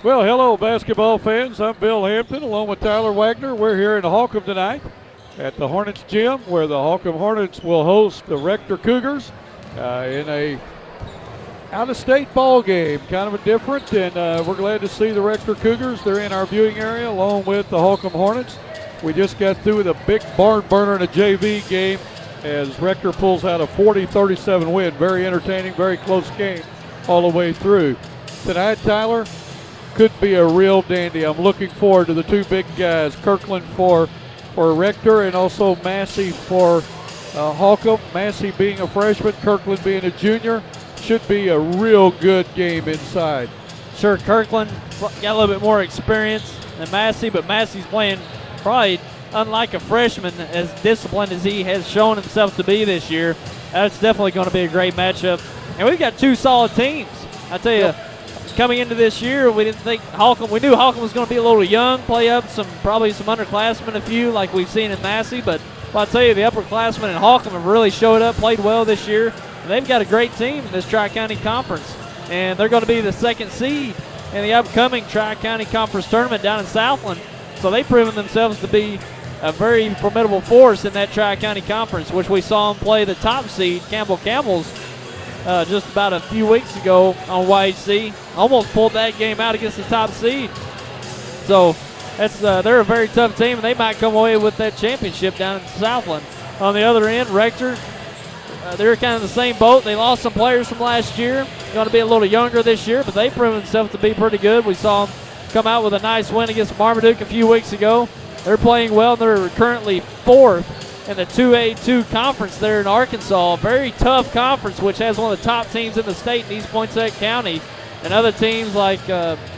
Well, hello, basketball fans. I'm Bill Hampton along with Tyler Wagner. We're here in Holcomb tonight at the Hornets Gym where the Holcomb Hornets will host the Rector Cougars in a out-of-state ball game, kind of a different, and we're glad to see the Rector Cougars. They're in our viewing area along with the Holcomb Hornets. We just got through with a big barn burner in a JV game as Rector pulls out a 40-37 win. Very entertaining, very close game all the way through. Tonight, Tyler, could be a real dandy. I'm looking forward to the two big guys, Kirkland for Rector and also Massey for Holcomb. Massey being a freshman, Kirkland being a junior. Should be a real good game inside. Sure, Kirkland got a little bit more experience than Massey, but Massey's playing probably unlike a freshman, as disciplined as he has shown himself to be this year. That's definitely going to be a great matchup. And we've got two solid teams. I tell you, coming into this year, we didn't think Holcomb. We knew Holcomb was going to be a little young, play up probably some underclassmen, a few like we've seen in Massey. But I'll tell you, the upperclassmen in Holcomb have really showed up, played well this year. And they've got a great team in this Tri-County Conference, and they're going to be the second seed in the upcoming Tri-County Conference tournament down in Southland. So they've proven themselves to be a very formidable force in that Tri-County Conference, which we saw them play the top seed, Campbell's, just about a few weeks ago on YHC. Almost pulled that game out against the top seed. So they're a very tough team, and they might come away with that championship down in Southland. On the other end, Rector, they're kind of the same boat. They lost some players from last year. Going to be a little younger this year, but they've proven themselves to be pretty good. We saw them come out with a nice win against Marmaduke a few weeks ago. They're playing well. They're currently fourth in the 2A2 conference there in Arkansas. Very tough conference, which has one of the top teams in the state in East Poinsett County. And other teams like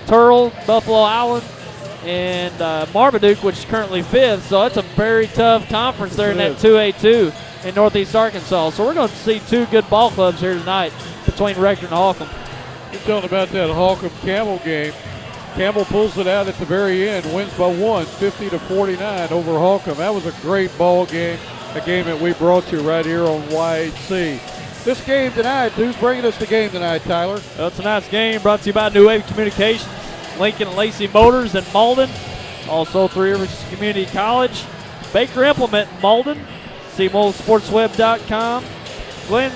Turl, Buffalo Island, and Marmaduke, which is currently fifth. So it's a very tough conference there in that 2A2 in Northeast Arkansas. So we're going to see two good ball clubs here tonight between Rector and Holcomb. You're talking about that Holcomb-Campbell game. Campbell pulls it out at the very end, wins by one, 50-49 over Holcomb. That was a great ball game, a game that we brought you right here on YHC. This game tonight, who's bringing us the game tonight, Tyler? Well, tonight's game brought to you by New Wave Communications, Lincoln and Lacey Motors in Malden, also Three Rivers Community College, Baker Implement in Malden, CMOsportsweb.com, Glen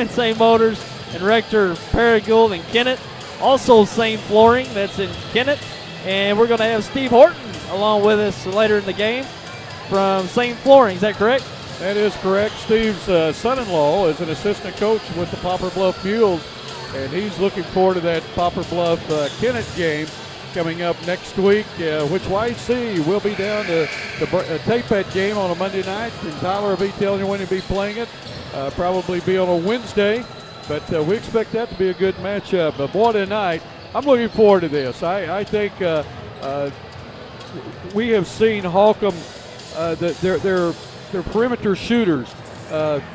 St. Motors, and Rector Paragould and Kennett. Also St. Flooring, that's in Kennett. And we're going to have Steve Horton along with us later in the game from St. Flooring. Is that correct? That is correct. Steve's son-in-law is an assistant coach with the Poplar Bluff Mules, and he's looking forward to that Poplar Bluff Kennett game coming up next week, which YC will be down to tape that game on a Monday night, and Tyler will be telling you when he'll be playing it. Probably be on a Wednesday, but we expect that to be a good matchup. But boy, tonight, I'm looking forward to this. I think we have seen Holcomb, their perimeter shooters,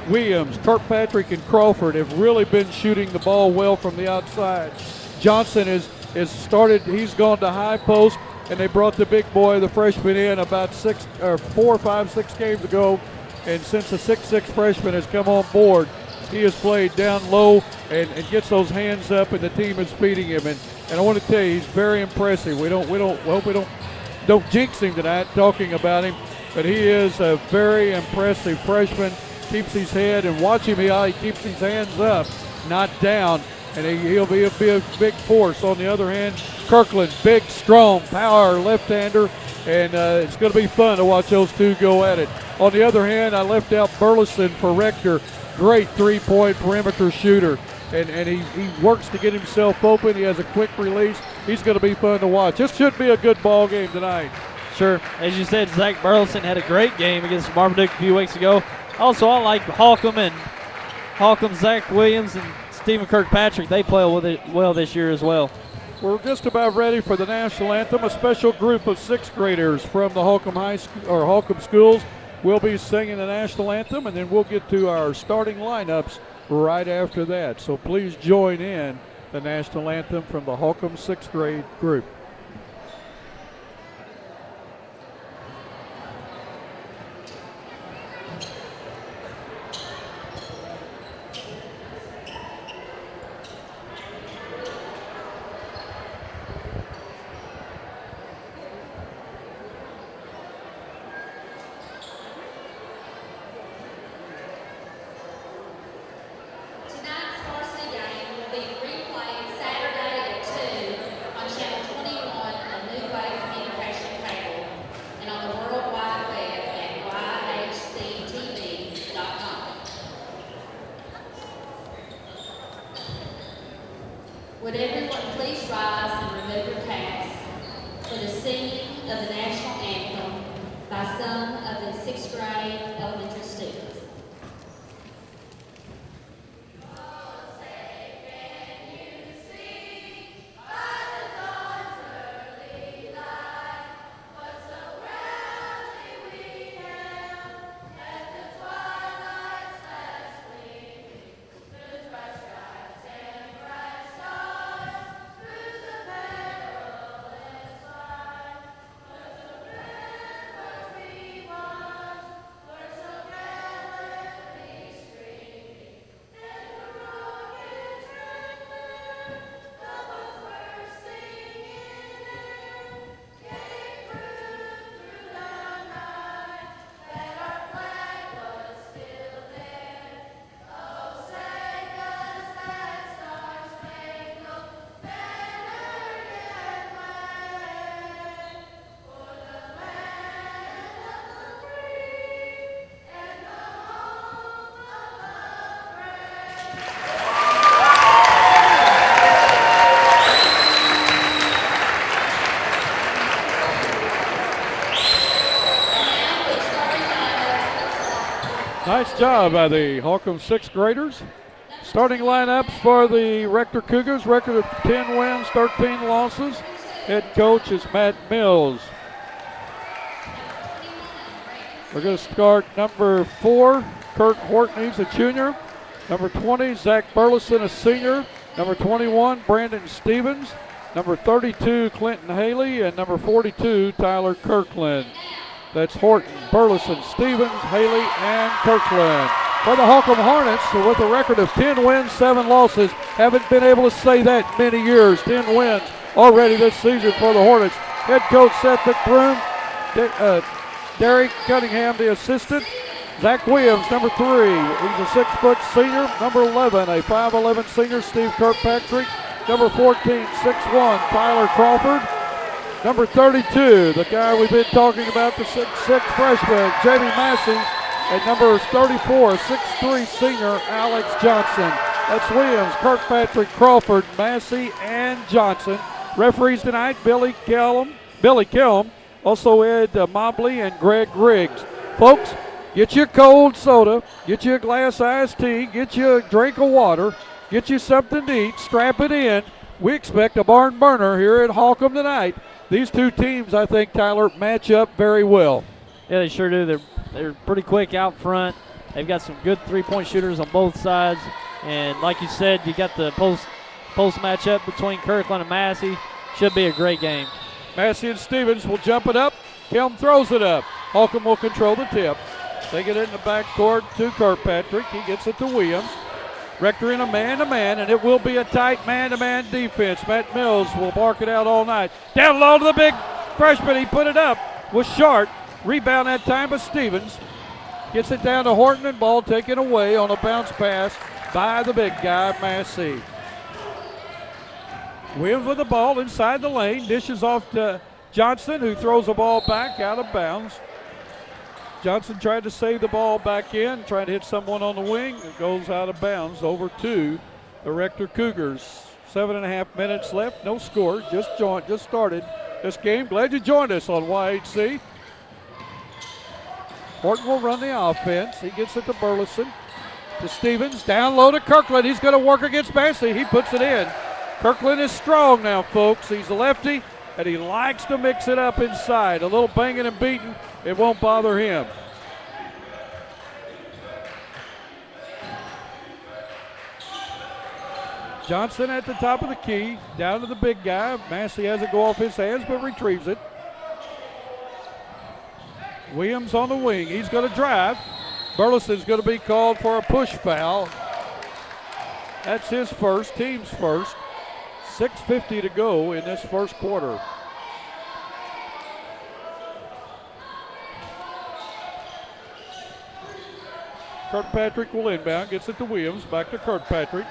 Williams, Kirkpatrick, and Crawford have really been shooting the ball well from the outside. Johnson is started, he's gone to high post, and they brought the big boy, the freshman, in about 4, 5, 6 games ago. And since the 6'6" freshman has come on board, he has played down low and gets those hands up, and the team is feeding him. And I want to tell you, he's very impressive. We hope we don't jinx him tonight talking about him, but he is a very impressive freshman. Keeps his head, and watch him how he keeps his hands up, not down. And he'll be a big force. On the other hand, Kirkland, big, strong, power left-hander, and it's going to be fun to watch those two go at it. On the other hand, I left out Burleson for Rector. Great three-point perimeter shooter, and he works to get himself open. He has a quick release. He's going to be fun to watch. This should be a good ball game tonight. Sure. As you said, Zach Burleson had a great game against Marmaduke a few weeks ago. Also, I like Holcomb, Zach Williams, and Stephen Kirkpatrick. They play well this year as well. We're just about ready for the national anthem. A special group of 6th graders from the Holcomb Holcomb schools will be singing the national anthem, and then we'll get to our starting lineups right after that. So please join in the national anthem from the Holcomb 6th grade group. Would everyone please rise and remove your caps for the singing of the national anthem by some of the 6th grade elementary students. Nice job by the Holcomb 6th graders. Starting lineups for the Rector Cougars, record of 10 wins, 13 losses. Head coach is Matt Mills. We're going to start number 4, Kurt Horton, he's a junior. Number 20, Zach Burleson, a senior. Number 21, Brandon Stevens. Number 32, Clinton Haley. And number 42, Tyler Kirkland. That's Horton, Burleson, Stevens, Haley, and Kirkland. For the Holcomb Hornets, with a record of 10 wins, 7 losses, haven't been able to say that many years. 10 wins already this season for the Hornets. Head coach Seth McBroom, Derek Cunningham, the assistant. Zach Williams, number 3, he's a 6-foot senior. Number 11, a 5'11 senior, Steve Kirkpatrick. Number 14, 6'1, Tyler Crawford. Number 32, the guy we've been talking about, the 6'6 freshman, Jamie Massey. And number 34, 6'3 senior, Alex Johnson. That's Williams, Kirkpatrick, Crawford, Massey, and Johnson. Referees tonight, Billy Kellum, also Ed Mobley and Greg Riggs. Folks, get you a cold soda, get you a glass of iced tea, get you a drink of water, get you something to eat, strap it in. We expect a barn burner here at Holcomb tonight. These two teams, I think, Tyler, match up very well. Yeah, they sure do. They're pretty quick out front. They've got some good three-point shooters on both sides. And like you said, you got the post matchup between Kirkland and Massey. Should be a great game. Massey and Stevens will jump it up. Kelm throws it up. Holcomb will control the tip. They get it in the backcourt to Kirkpatrick. He gets it to Williams. Rector in a man-to-man, and it will be a tight man-to-man defense. Matt Mills will bark it out all night. Down low to the big freshman. He put it up. Was short. Rebound that time by Stevens. Gets it down to Horton, and ball taken away on a bounce pass by the big guy, Massey. Williams with the ball inside the lane. Dishes off to Johnson, who throws the ball back out of bounds. Johnson tried to save the ball back in, trying to hit someone on the wing. It goes out of bounds over to the Rector Cougars. 7.5 minutes left, no score. Just started this game. Glad you joined us on YHC. Horton will run the offense. He gets it to Burleson, to Stevens, down low to Kirkland. He's going to work against Massey. He puts it in. Kirkland is strong now, folks. He's a lefty, and he likes to mix it up inside. A little banging and beating, it won't bother him. Johnson at the top of the key, down to the big guy. Massey has it go off his hands, but retrieves it. Williams on the wing. He's going to drive. Burleson's going to be called for a push foul. That's his first, team's first. 6:50 to go in this first quarter. Kirkpatrick will inbound, gets it to Williams, back to Kirkpatrick.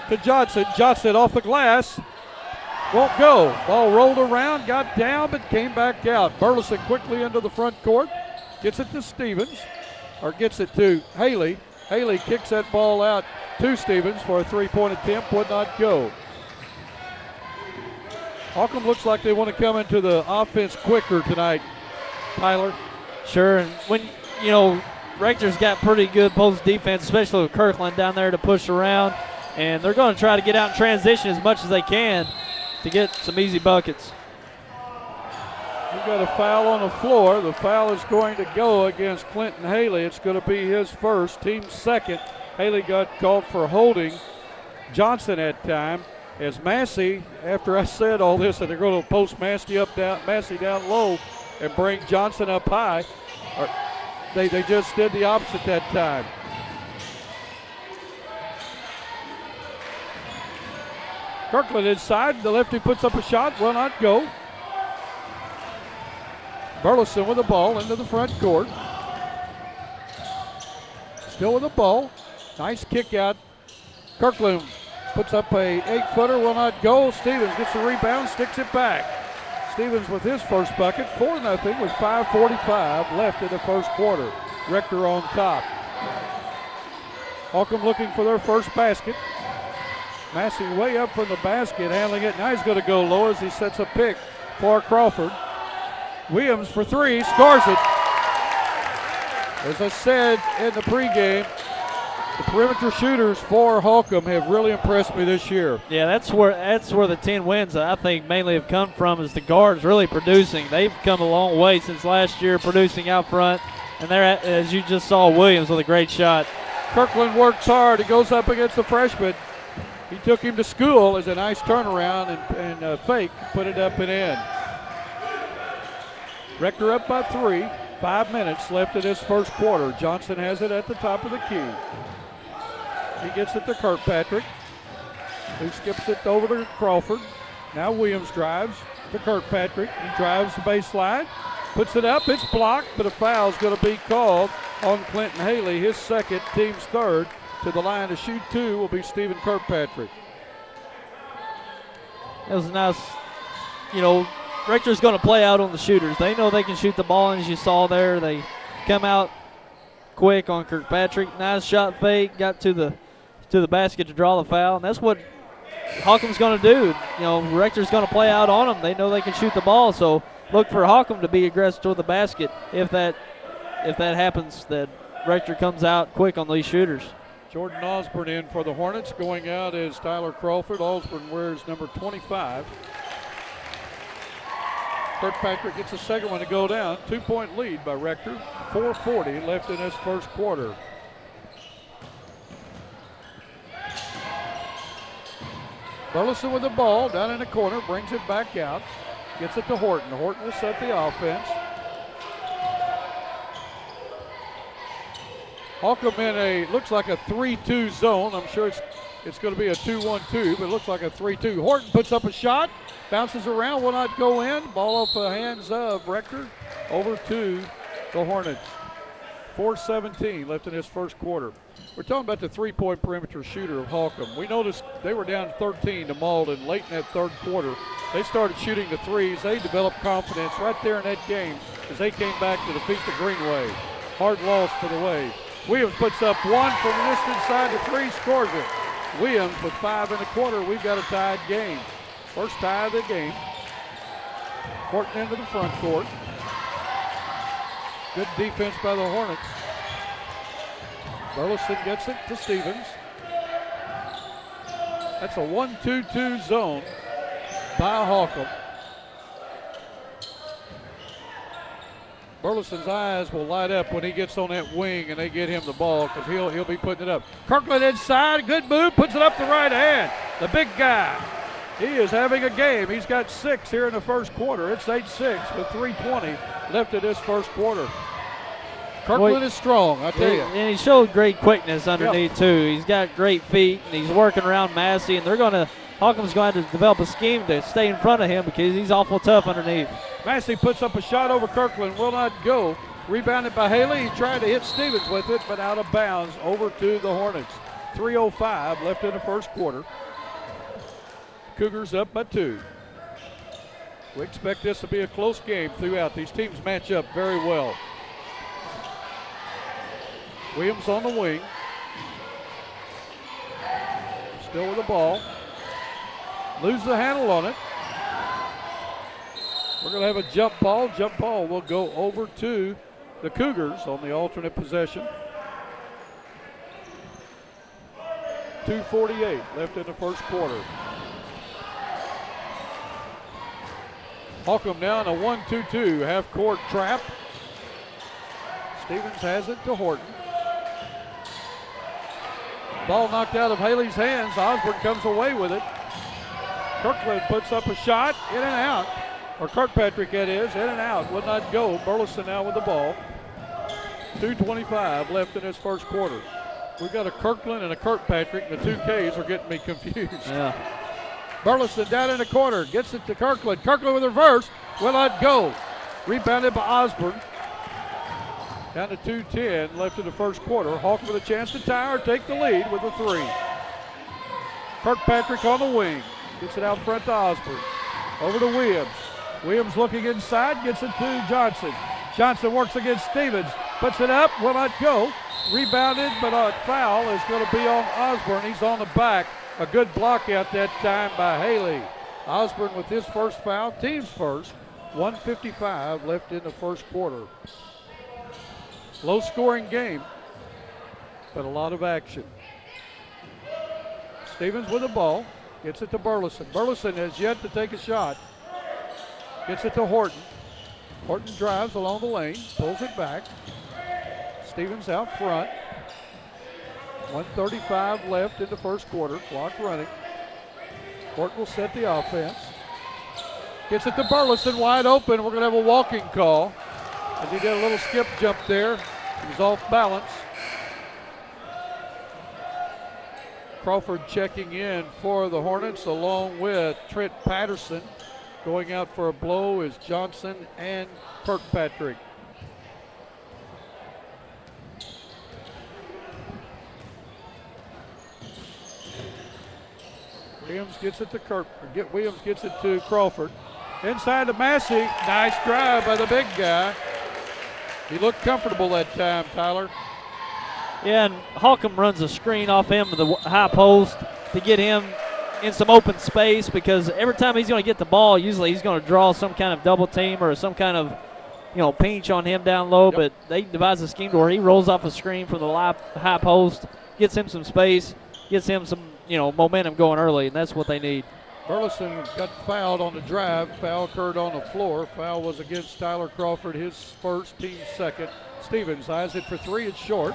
To Johnson. Johnson off the glass. Won't go. Ball rolled around, got down, but came back out. Burleson quickly into the front court. Gets it to Stevens, or gets it to Haley. Haley kicks that ball out to Stevens for a three-point attempt. Would not go. Holcomb looks like they want to come into the offense quicker tonight, Tyler. Sure, and when, Rector's got pretty good post defense, especially with Kirkland down there to push around, and they're going to try to get out in transition as much as they can to get some easy buckets. We've got a foul on the floor. The foul is going to go against Clinton Haley. It's going to be his first, team second. Haley got called for holding Johnson that time. As Massey, after I said all this, that they're going to post Massey down low and bring Johnson up high. They just did the opposite that time. Kirkland inside. The lefty puts up a shot. Will not go. Burleson with the ball into the front court. Still with the ball. Nice kick out. Kirkland puts up a 8-footer, will not go. Stevens gets the rebound, sticks it back. Stevens with his first bucket, 4-0 with 5:45 left in the first quarter. Rector on top. Holcomb looking for their first basket. Massey way up from the basket, handling it. Now he's going to go low as he sets a pick for Crawford. Williams for three, scores it. As I said in the pregame, the perimeter shooters for Holcomb have really impressed me this year. Yeah, that's where the 10 wins, I think, mainly have come from, is the guards really producing. They've come a long way since last year, producing out front. And there, as you just saw, Williams with a great shot. Kirkland works hard. He goes up against the freshman. He took him to school as a nice turnaround and fake, put it up and in. Rector up by 3. 5 minutes left in this first quarter. Johnson has it at the top of the key. He gets it to Kirkpatrick, who skips it over to Crawford. Now Williams drives to Kirkpatrick. He drives the baseline, puts it up. It's blocked, but a foul is going to be called on Clinton Haley, his second, team's third. To the line to shoot two will be Stephen Kirkpatrick. That was a nice, Rector's going to play out on the shooters. They know they can shoot the ball, and as you saw there, they come out quick on Kirkpatrick. Nice shot fake, got to the basket to draw the foul, and that's what Holcomb's going to do. Rector's going to play out on them. They know they can shoot the ball, so look for Holcomb to be aggressive toward the basket if that happens, that Rector comes out quick on these shooters. Jordan Osborne in for the Hornets. Going out is Tyler Crawford. Osborne wears number 25. Kirkpatrick gets a second one to go down. 2-point lead by Rector. 4:40 left in this first quarter. Burleson with the ball down in the corner, brings it back out. Gets it to Horton. Horton will set the offense. Holcomb in looks like a 3-2 zone. I'm sure it's going to be a 2-1-2, but it looks like a 3-2. Horton puts up a shot, bounces around, will not go in. Ball off the hands of Rector, over to the Hornets. 4:17 left in this first quarter. We're talking about the three-point perimeter shooter of Holcomb. We noticed they were down 13 to Malden late in that third quarter. They started shooting the threes. They developed confidence right there in that game as they came back to defeat the Greenway. Hard loss for the Wave. Williams puts up one from just inside the three, scores it. Williams with 5 in the quarter. We've got a tied game. First tie of the game. Horton into the front court. Good defense by the Hornets. Burleson gets it to Stevens. That's a 1-2-2 zone by Holcomb. Burleson's eyes will light up when he gets on that wing and they get him the ball, because he'll be putting it up. Kirkland inside, good move, puts it up the right hand. The big guy. He is having a game. He's got 6 here in the first quarter. It's 8-6 with 3:20 left in this first quarter. Kirkland is strong, I tell you. And he showed great quickness underneath, too. He's got great feet, and he's working around Massey, and Holcomb's going to develop a scheme to stay in front of him because he's awful tough underneath. Massey puts up a shot over Kirkland, will not go. Rebounded by Haley. He tried to hit Stevens with it, but out of bounds over to the Hornets. 3:05 left in the first quarter. Cougars up by 2. We expect this to be a close game throughout. These teams match up very well. Williams on the wing. Still with the ball. Loses the handle on it. We're going to have a jump ball. Jump ball will go over to the Cougars on the alternate possession. 2:48 left in the first quarter. Holcomb now in a 1-2-2 half-court trap. Stevens has it to Horton. Ball knocked out of Haley's hands. Osborne comes away with it. Kirkland puts up a shot, in and out. Or Kirkpatrick, that is, in and out. Would not go. Burleson now with the ball. 2:25 left in this first quarter. We've got a Kirkland and a Kirkpatrick. The two Ks are getting me confused. Yeah. Burleson down in the corner. Gets it to Kirkland. Kirkland with reverse. Will not go. Rebounded by Osborne. Down to 2:10 left in the first quarter. Holcomb with a chance to tie or take the lead with a three. Kirkpatrick on the wing. Gets it out front to Osborne. Over to Williams. Williams looking inside. Gets it to Johnson. Johnson works against Stevens. Puts it up. Will not go. Rebounded, but a foul is going to be on Osborne. He's on the back. A good block out that time by Haley. Osborne with his first foul. Team's first. 1:55 left in the first quarter. Low scoring game, but a lot of action. Stevens with the ball, gets it to Burleson. Burleson has yet to take a shot. Gets it to Horton. Horton drives along the lane, pulls it back. Stevens out front. 1:35 left in the first quarter, clock running. Horton will set the offense. Gets it to Burleson, wide open. We're going to have a walking call. As he did a little skip jump there, he was off balance. Crawford checking in for the Hornets along with Trent Patterson. Going out for a blow is Johnson and Kirkpatrick. Williams gets it to Williams gets it to Crawford. Inside to Massey. Nice drive by the big guy. He looked comfortable that time, Tyler. Yeah, and Holcomb runs a screen off him with the high post to get him in some open space, because every time he's going to get the ball, usually he's going to draw some kind of double team or some kind of, pinch on him down low. Yep. But they devise a scheme to where he rolls off a screen from the high post, gets him some space, gets him some, momentum going early, and that's what they need. Burleson got fouled on the drive. Foul occurred on the floor. Foul was against Tyler Crawford, his first, team second. Stevens eyes it for three. It's short.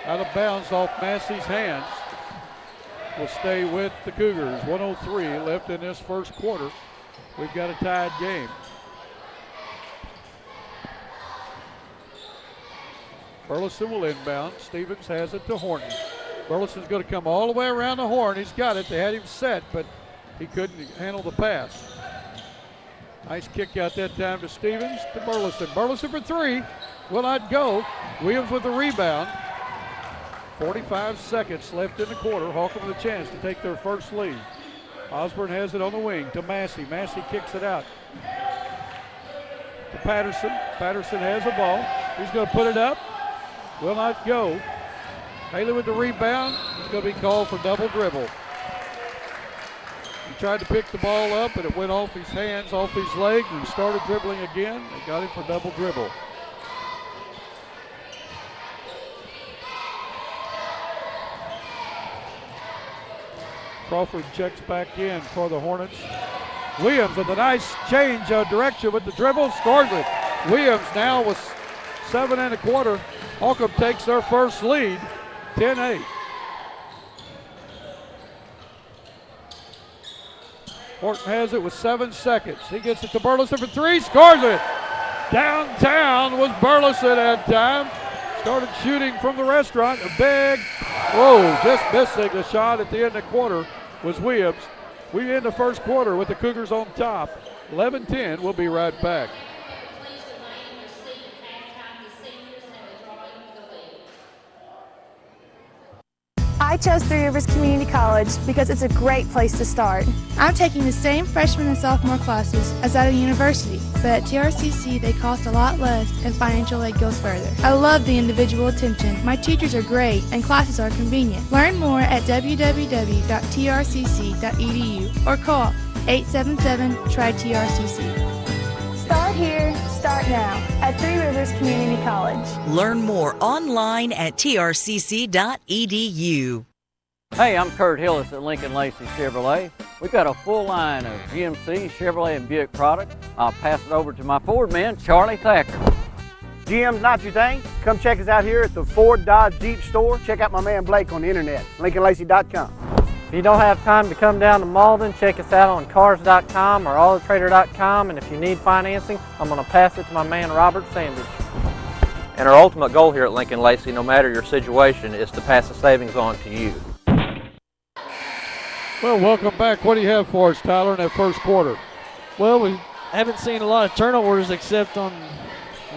Out of bounds off Massey's hands. Will stay with the Cougars. 1:03 left in this first quarter. We've got a tied game. Burleson will inbound. Stevens has it to Horton. Burleson's going to come all the way around the horn. He's got it. They had him set, but he couldn't handle the pass. Nice kick out that time to Stevens, to Burleson. Burleson for three. Will not go. Williams with the rebound. 45 seconds left in the quarter. Holcomb with a chance to take their first lead. Osborne has it on the wing to Massey. Massey kicks it out to Patterson. Patterson has the ball. He's going to put it up. Will not go. Haley with the rebound. He's going to be called for double dribble. He tried to pick the ball up, but it went off his hands, off his leg, and he started dribbling again. They got him for double dribble. Crawford checks back in for the Hornets. Williams with a nice change of direction with the dribble, scores it. Williams now with 7 1/4. Holcomb takes their first lead, 10-8. Horton has it with 7 seconds. He gets it to Burleson for three, scores it. Downtown was Burleson at time. Started shooting from the restaurant. A big, just missing the shot at the end of the quarter was Williams. We end the first quarter with the Cougars on top. 11-10, we'll be right back. Please remain in your seat at halftime. The seniors have a drawing for the lead. I chose Three Rivers Community College because it's a great place to start. I'm taking the same freshman and sophomore classes as at a university, but at TRCC they cost a lot less and financial aid goes further. I love the individual attention. My teachers are great and classes are convenient. Learn more at www.trcc.edu or call 877-TRY-TRCC. Start here, start now at Three Rivers Community College. Learn more online at trcc.edu. Hey, I'm Kurt Hillis at Lincoln Lacey Chevrolet. We've got a full line of GMC, Chevrolet, and Buick products. I'll pass it over to my Ford man, Charlie Thacker. GM's not your thing? Come check us out here at the Ford Dodge Jeep store. Check out my man Blake on the internet, lincolnlacey.com. If you don't have time to come down to Malden, check us out on cars.com or autotrader.com, and if you need financing, I'm going to pass it to my man Robert Sandage. And our ultimate goal here at Lincoln Lacey, no matter your situation, is to pass the savings on to you. Well, welcome back. What do you have for us, Tyler, in that first quarter? Well, we haven't seen a lot of turnovers except on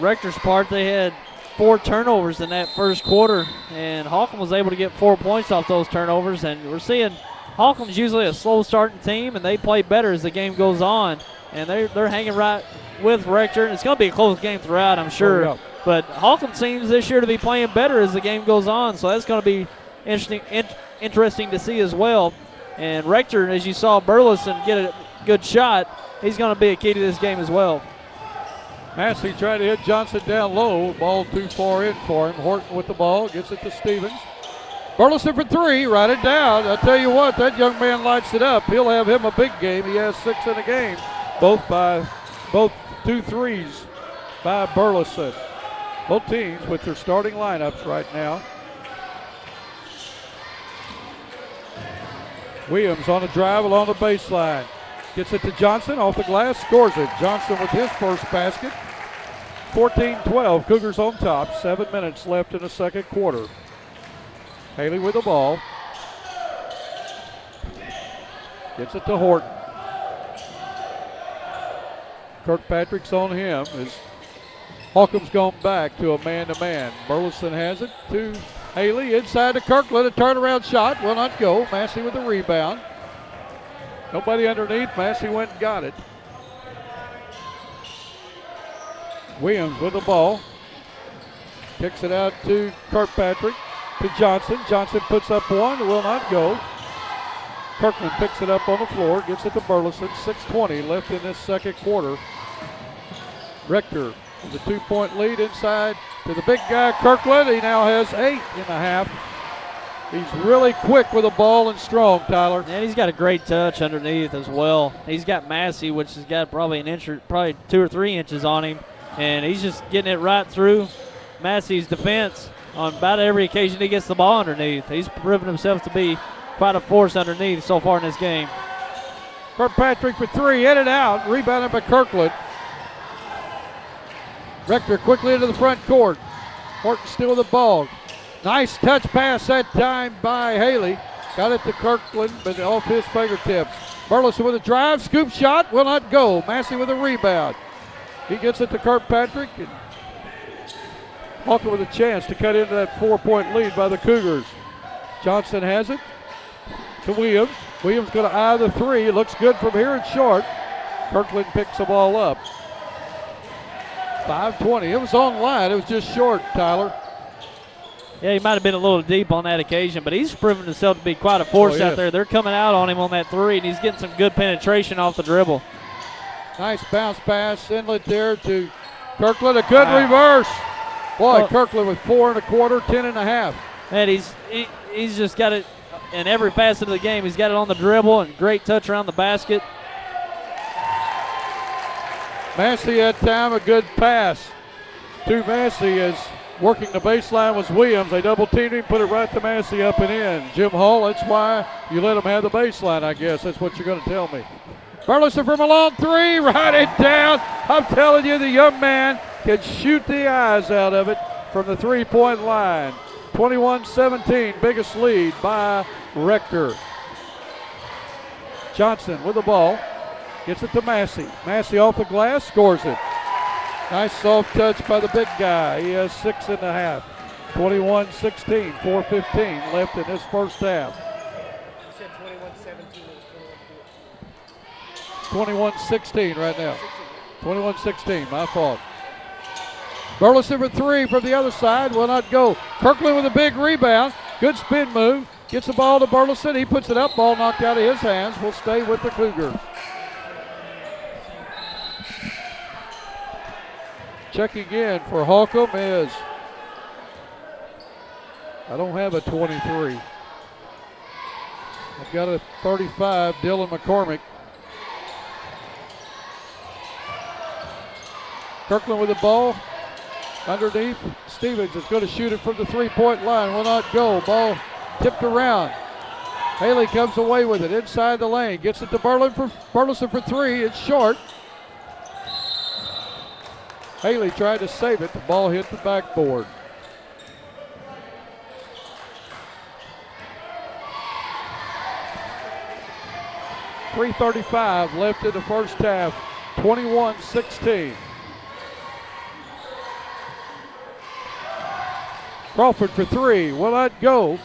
Rector's part. They had 4 turnovers in that first quarter, and Holcomb was able to get 4 points off those turnovers. And we're seeing Holcomb's usually a slow starting team, and they play better as the game goes on. And they're hanging right with Rector. And it's going to be a close game throughout, I'm sure. Oh, yeah. But Holcomb seems this year to be playing better as the game goes on, so that's going to be interesting to see as well. And Rector, as you saw Burleson get a good shot, he's going to be a key to this game as well. Massey tried to hit Johnson down low. Ball too far in for him. Horton with the ball. Gets it to Stevens. Burleson for 3. Write it down. I tell you what, that young man lights it up. He'll have him a big game. He has 6 in a game. Both 2 threes by Burleson. Both teams with their starting lineups right now. Williams on the drive along the baseline. Gets it to Johnson off the glass, scores it. Johnson with his first basket. 14-12, Cougars on top. 7 minutes left in the second quarter. Haley with the ball. Gets it to Horton. Kirkpatrick's on him as Holcomb's gone back to a man-to-man. Burleson has it to Haley inside to Kirkland. A turnaround shot will not go. Massey with the rebound. Nobody underneath. Massey went and got it. Williams with the ball. Kicks it out to Kirkpatrick. To Johnson. Johnson puts up one. It will not go. Kirkland picks it up on the floor. Gets it to Burleson. 6:20 left in this second quarter. Rector with a 2-point lead inside to the big guy Kirkland. He now has 8.5. He's really quick with the ball and strong, Tyler. And he's got a great touch underneath as well. He's got Massey, which has got probably an inch, probably 2 or 3 inches on him, and he's just getting it right through Massey's defense on about every occasion he gets the ball underneath. He's proven himself to be quite a force underneath so far in this game. Kirkpatrick for 3, headed out, rebounded by Kirkland. Rector quickly into the front court. Horton still with the ball. Nice touch pass that time by Haley. Got it to Kirkland, but off his fingertips. Burleson with a drive, scoop shot, will not go. Massey with a rebound. He gets it to Kirkpatrick, and Holcomb with a chance to cut into that 4-point lead by the Cougars. Johnson has it to Williams. Williams going to eye the 3. Looks good from here and short. Kirkland picks the ball up. 5:20. It was on line. It was just short, Tyler. Yeah, he might have been a little deep on that occasion, but he's proven himself to be quite a force out there. They're coming out on him on that 3, and he's getting some good penetration off the dribble. Nice bounce pass inlet there to Kirkland. A good reverse. Boy, Kirkland with 4 1/4, 10.5. And he's just got it in every facet of the game. He's got it on the dribble and great touch around the basket. Massey had time, a good pass to Massey as working the baseline was Williams. They double teamed him, put it right to Massey up and in. Jim Hall, that's why you let him have the baseline, I guess. That's what you're going to tell me. Burleson from a long 3, right it down. I'm telling you, the young man can shoot the eyes out of it from the 3-point line. 21-17, biggest lead by Rector. Johnson with the ball. Gets it to Massey. Massey off the glass, scores it. Nice soft touch by the big guy. He has 6.5. 21-16, 4:15 left in this first half. You said 21-17. 21-16 right now. 21-16, my fault. Burleson for 3 from the other side, will not go. Kirkland with a big rebound. Good spin move. Gets the ball to Burleson. He puts it up. Ball knocked out of his hands. Will stay with the Cougars. Checking in for Holcomb is, I don't have a 23. I've got a 35, Dylan McCormick. Kirkland with the ball. Underneath, Stevens is going to shoot it from the three-point line. Will not go. Ball tipped around. Haley comes away with it inside the lane. Gets it to Burleson for three. It's short. Haley tried to save it. The ball hit the backboard. .335 left in the first half. 21-16. Crawford for three, will not go.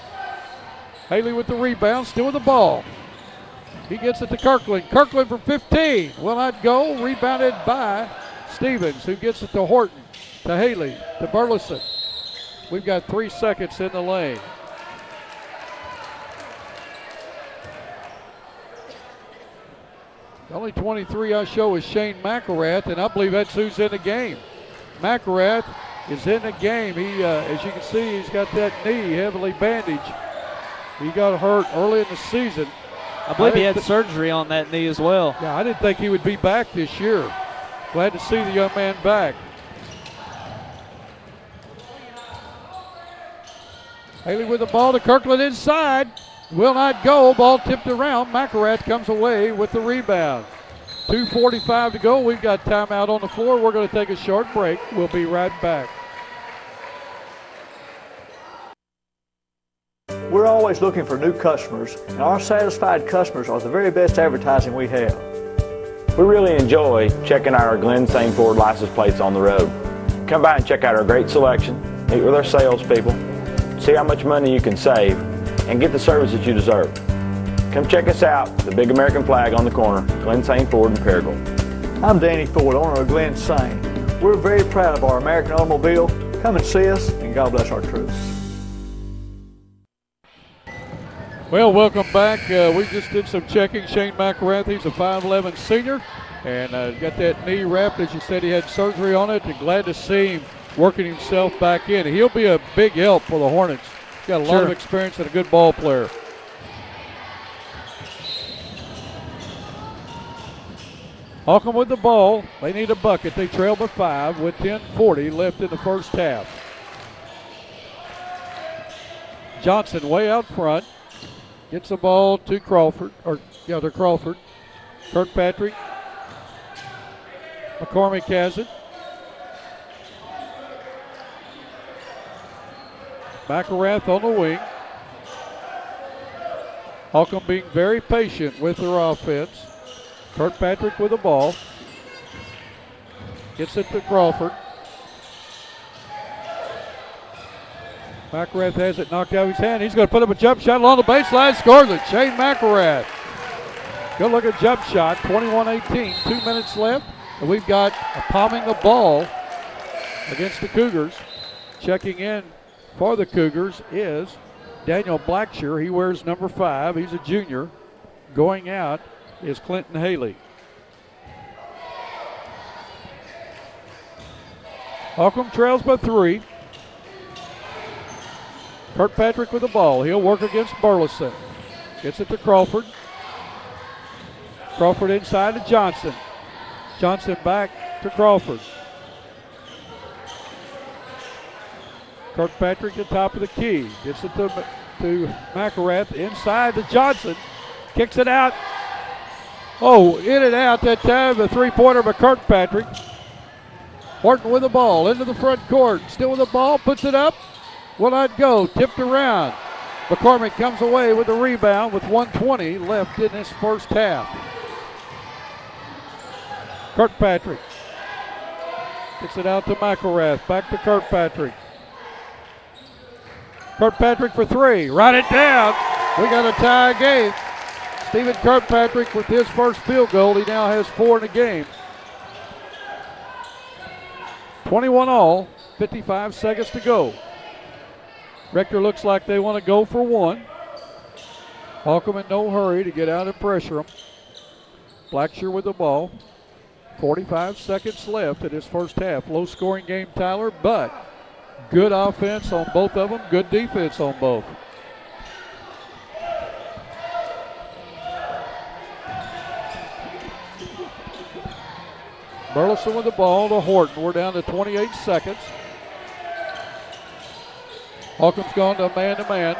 Haley with the rebound, still with the ball. He gets it to Kirkland. Kirkland for 15, will not go. Rebounded by Stevens, who gets it to Horton, to Haley, to Burleson. We've got 3 seconds in the lane. The only 23 I show is Shane McElrath, and I believe that's who's in the game. McElrath is in the game. He, as you can see, he's got that knee heavily bandaged. He got hurt early in the season. I believe he had surgery on that knee as well. Yeah, I didn't think he would be back this year. Glad to see the young man back. Haley with the ball to Kirkland inside. Will not go. Ball tipped around. McElrath comes away with the rebound. 2:45 to go. We've got timeout on the floor. We're going to take a short break. We'll be right back. We're always looking for new customers, and our satisfied customers are the very best advertising we have. We really enjoy checking out our Glenn Sane Ford license plates on the road. Come by and check out our great selection, meet with our salespeople, see how much money you can save, and get the service that you deserve. Come check us out, the big American flag on the corner, Glenn Sane Ford in Paragould. I'm Danny Ford, owner of Glenn Sane. We're very proud of our American automobile. Come and see us, and God bless our troops. Well, welcome back. We just did some checking. Shane McElrath, he's a 5'11 senior, and got that knee wrapped. As you said, he had surgery on it, and glad to see him working himself back in. He'll be a big help for the Hornets. He's got a lot of experience and a good ball player. Holcomb with the ball. They need a bucket. They trail by 5 with 10:40 left in the first half. Johnson way out front. Gets the ball to Crawford, to Crawford. Kirkpatrick. McCormick has it. McElrath on the wing. Holcomb being very patient with their offense. Kirkpatrick with the ball. Gets it to Crawford. McElrath has it knocked out of his hand. He's going to put up a jump shot along the baseline. Scores it. Shane McElrath. Good looking jump shot. 21-18. 2 minutes left. And we've got a palming the ball against the Cougars. Checking in for the Cougars is Daniel Blackshear. He wears number 5. He's a junior. Going out is Clinton Haley. Holcomb trails by 3. Kirkpatrick with the ball. He'll work against Burleson. Gets it to Crawford. Crawford inside to Johnson. Johnson back to Crawford. Kirkpatrick at the top of the key. Gets it to McElrath. Inside to Johnson. Kicks it out. Oh, in and out that time. The three-pointer by Kirkpatrick. Horton with the ball into the front court. Still with the ball. Puts it up. Will not go. Tipped around. McCormick comes away with the rebound with 1:20 left in this first half. Kirkpatrick gets it out to McElrath. Back to Kirkpatrick. Kirkpatrick for 3. Write it down. We got a tie game. Stephen Kirkpatrick with his first field goal. He now has 4 in the game. 21 all. 55 seconds to go. Rector looks like they want to go for 1. Holcomb in no hurry to get out and pressure them. Blackshear with the ball. 45 seconds left in this first half. Low scoring game, Tyler, but good offense on both of them, good defense on both. Burleson with the ball to Horton. We're down to 28 seconds. Holcomb's gone to man-to-man.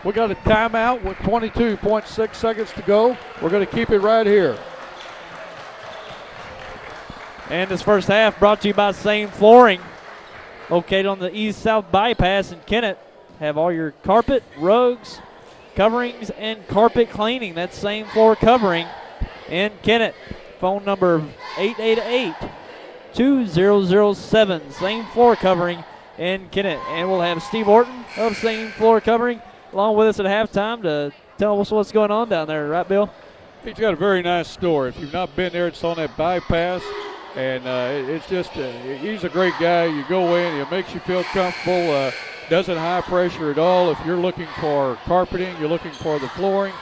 We got a timeout with 22.6 seconds to go. We're going to keep it right here. And this first half brought to you by Same Flooring, located on the east-south bypass in Kennett. Have all your carpet, rugs, coverings, and carpet cleaning. That's Same Floor Covering in Kennett. Phone number 888-2007. Same Floor Covering in Kennett. And we'll have Steve Horton of Same Floor Covering along with us at halftime to tell us what's going on down there. Right, Bill? He's got a very nice store. If you've not been there, it's on that bypass. And it's just, he's a great guy. You go in, he makes you feel comfortable. Doesn't high pressure at all. If you're looking for carpeting, you're looking for the flooring,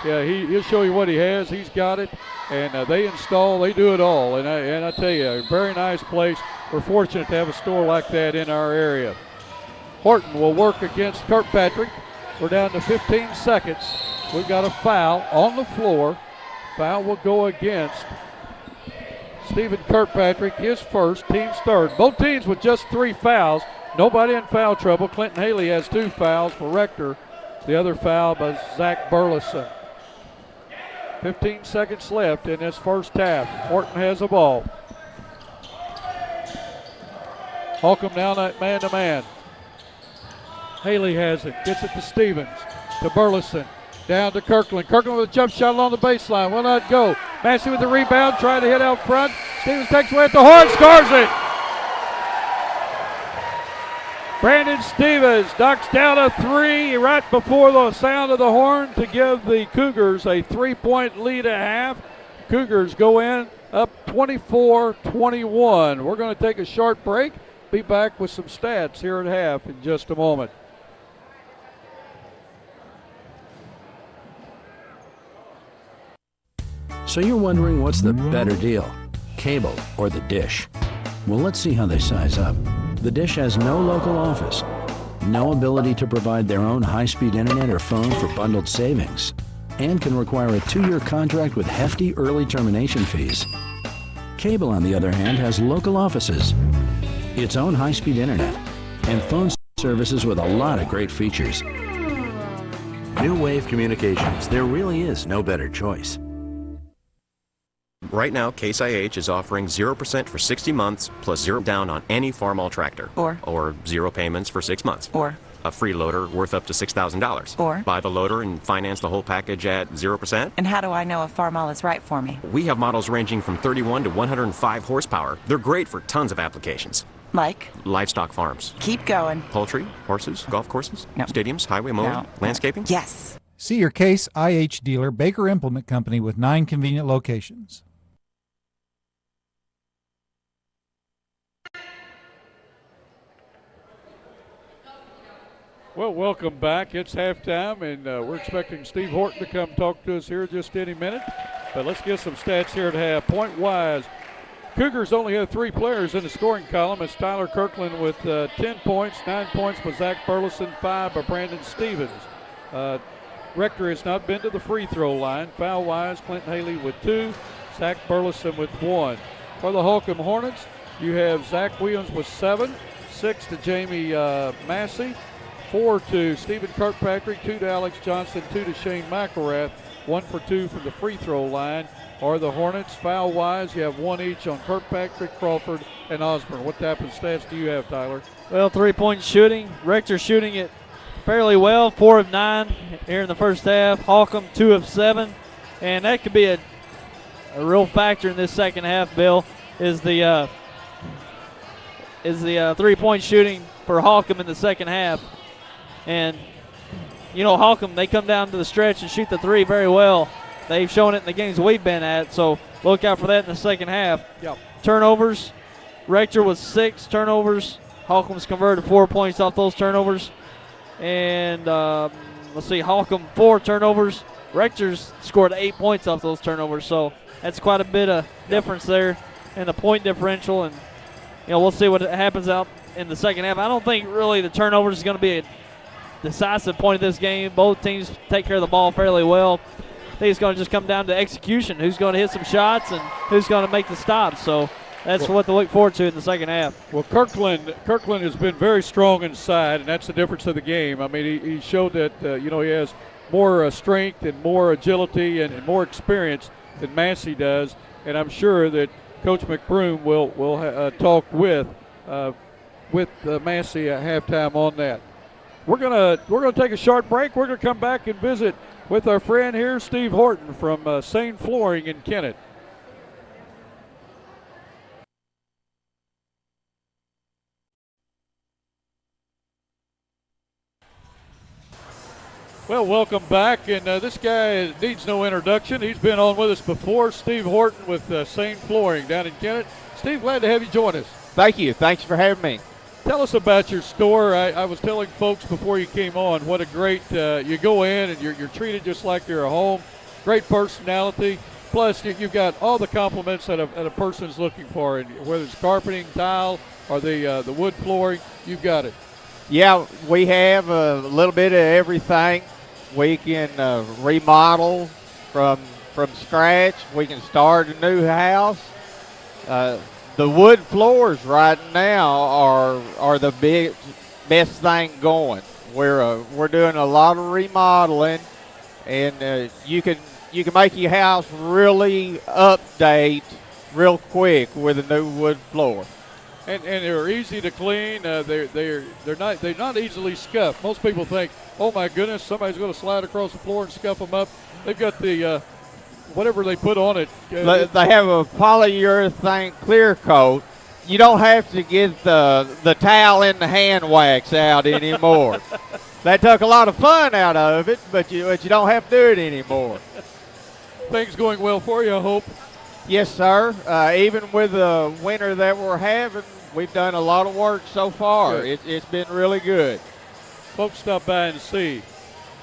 yeah, he'll show you what he has. He's got it. And they install, they do it all. And I tell you, a very nice place. We're fortunate to have a store like that in our area. Horton will work against Kirkpatrick. We're down to 15 seconds. We've got a foul on the floor. Foul will go against Stephen Kirkpatrick, his first, team's third. Both teams with just 3 fouls. Nobody in foul trouble. Clinton Haley has 2 fouls for Rector. The other foul by Zach Burleson. 15 seconds left in this first half. Horton has the ball. Holcomb down at man-to-man. Haley has it. Gets it to Stevens. To Burleson. Down to Kirkland. Kirkland with a jump shot along the baseline. Will not go. Massey with the rebound. Trying to hit out front. Stevens takes away at the horn. Scores it. Brandon Stevens knocks down a 3 right before the sound of the horn to give the Cougars a 3-point lead at half. Cougars go in up 24-21. We're going to take a short break. Be back with some stats here at half in just a moment. So you're wondering what's the better deal, cable or the dish? Well, let's see how they size up. The dish has no local office, no ability to provide their own high-speed internet or phone for bundled savings, and can require a 2-year contract with hefty early termination fees. Cable, on the other hand, has local offices, its own high-speed internet, and phone services with a lot of great features. New Wave Communications, there really is no better choice. Right now, Case IH is offering 0% for 60 months plus 0 down on any Farmall tractor. Or 0 payments for 6 months. Or a free loader worth up to $6,000. Or buy the loader and finance the whole package at 0%. And how do I know if Farmall is right for me? We have models ranging from 31 to 105 horsepower. They're great for tons of applications. Like? Livestock farms. Keep going. Poultry, horses, golf courses, no. Stadiums, highway mowing, no. landscaping. Yes. See your Case IH dealer, Baker Implement Company, with 9 convenient locations. Well, welcome back. It's halftime, and we're expecting Steve Horton to come talk to us here just any minute. But let's get some stats here at half. Point-wise, Cougars only have 3 players in the scoring column. It's Tyler Kirkland with 10 points, 9 points by Zach Burleson, 5 by Brandon Stevens. Rector has not been to the free throw line. Foul-wise, Clinton Haley with 2, Zach Burleson with 1. For the Holcomb Hornets, you have Zach Williams with 7, 6 to Jamie Massey, 4 to Stephen Kirkpatrick, 2 to Alex Johnson, 2 to Shane McElrath, 1 for 2 from the free throw line. Or the Hornets, foul-wise, you have 1 each on Kirkpatrick, Crawford, and Osborne. What type of stats do you have, Tyler? Well, 3-point shooting. Rector shooting it fairly well, 4 of 9 here in the first half. Holcomb, 2 of 7. And that could be a real factor in this second half, Bill, is the 3-point shooting for Holcomb in the second half. And, you know, Holcomb, they come down to the stretch and shoot the 3 very well. They've shown it in the games we've been at, so look out for that in the second half. Yep. Turnovers, Rector with 6 turnovers. Holcomb's converted 4 points off those turnovers. And let's see, Holcomb 4 turnovers. Rector's scored 8 points off those turnovers. So That's quite a bit of difference there in the point differential, and we'll see what happens out in the second half. I don't think really the turnovers is going to be a decisive point of this game. Both teams take care of the ball fairly well. I think it's going to just come down to execution, who's going to hit some shots and who's going to make the stops. So that's what to look forward to in the second half. Well, Kirkland has been very strong inside, and that's the difference of the game. I mean, he showed that he has more strength and more agility and more experience than Massey does, and I'm sure that Coach McBroom will talk with Massey at halftime on that. We're gonna take a short break. We're gonna come back and visit with our friend here, Steve Horton from Sane Flooring in Kennett. Well, welcome back, and this guy needs no introduction. He's been on with us before. Steve Horton with Sane Flooring down in Kennett. Steve, glad to have you join us. Thank you. Thanks for having me. Tell us about your store. I was telling folks before you came on what a great, you go in and you're treated just like you're at home. Great personality. Plus, you've got all the compliments that a person's looking for, and whether it's carpeting, tile, or the wood flooring, you've got it. Yeah, we have a little bit of everything. We can remodel from scratch. We can start a new house. The wood floors right now are the best thing going. We're doing a lot of remodeling, and you can make your house really update real quick with a new wood floor. And they're easy to clean. They're not easily scuffed. Most people think, oh my goodness, somebody's going to slide across the floor and scuff them up. They've got the whatever they put on it. They have a polyurethane clear coat. You don't have to get the towel and the hand wax out anymore. That took a lot of fun out of it, but you don't have to do it anymore. Things going well for you, I hope. Yes, sir. Even with the winter that we're having, we've done a lot of work so far. It's been really good. Folks, stop by and see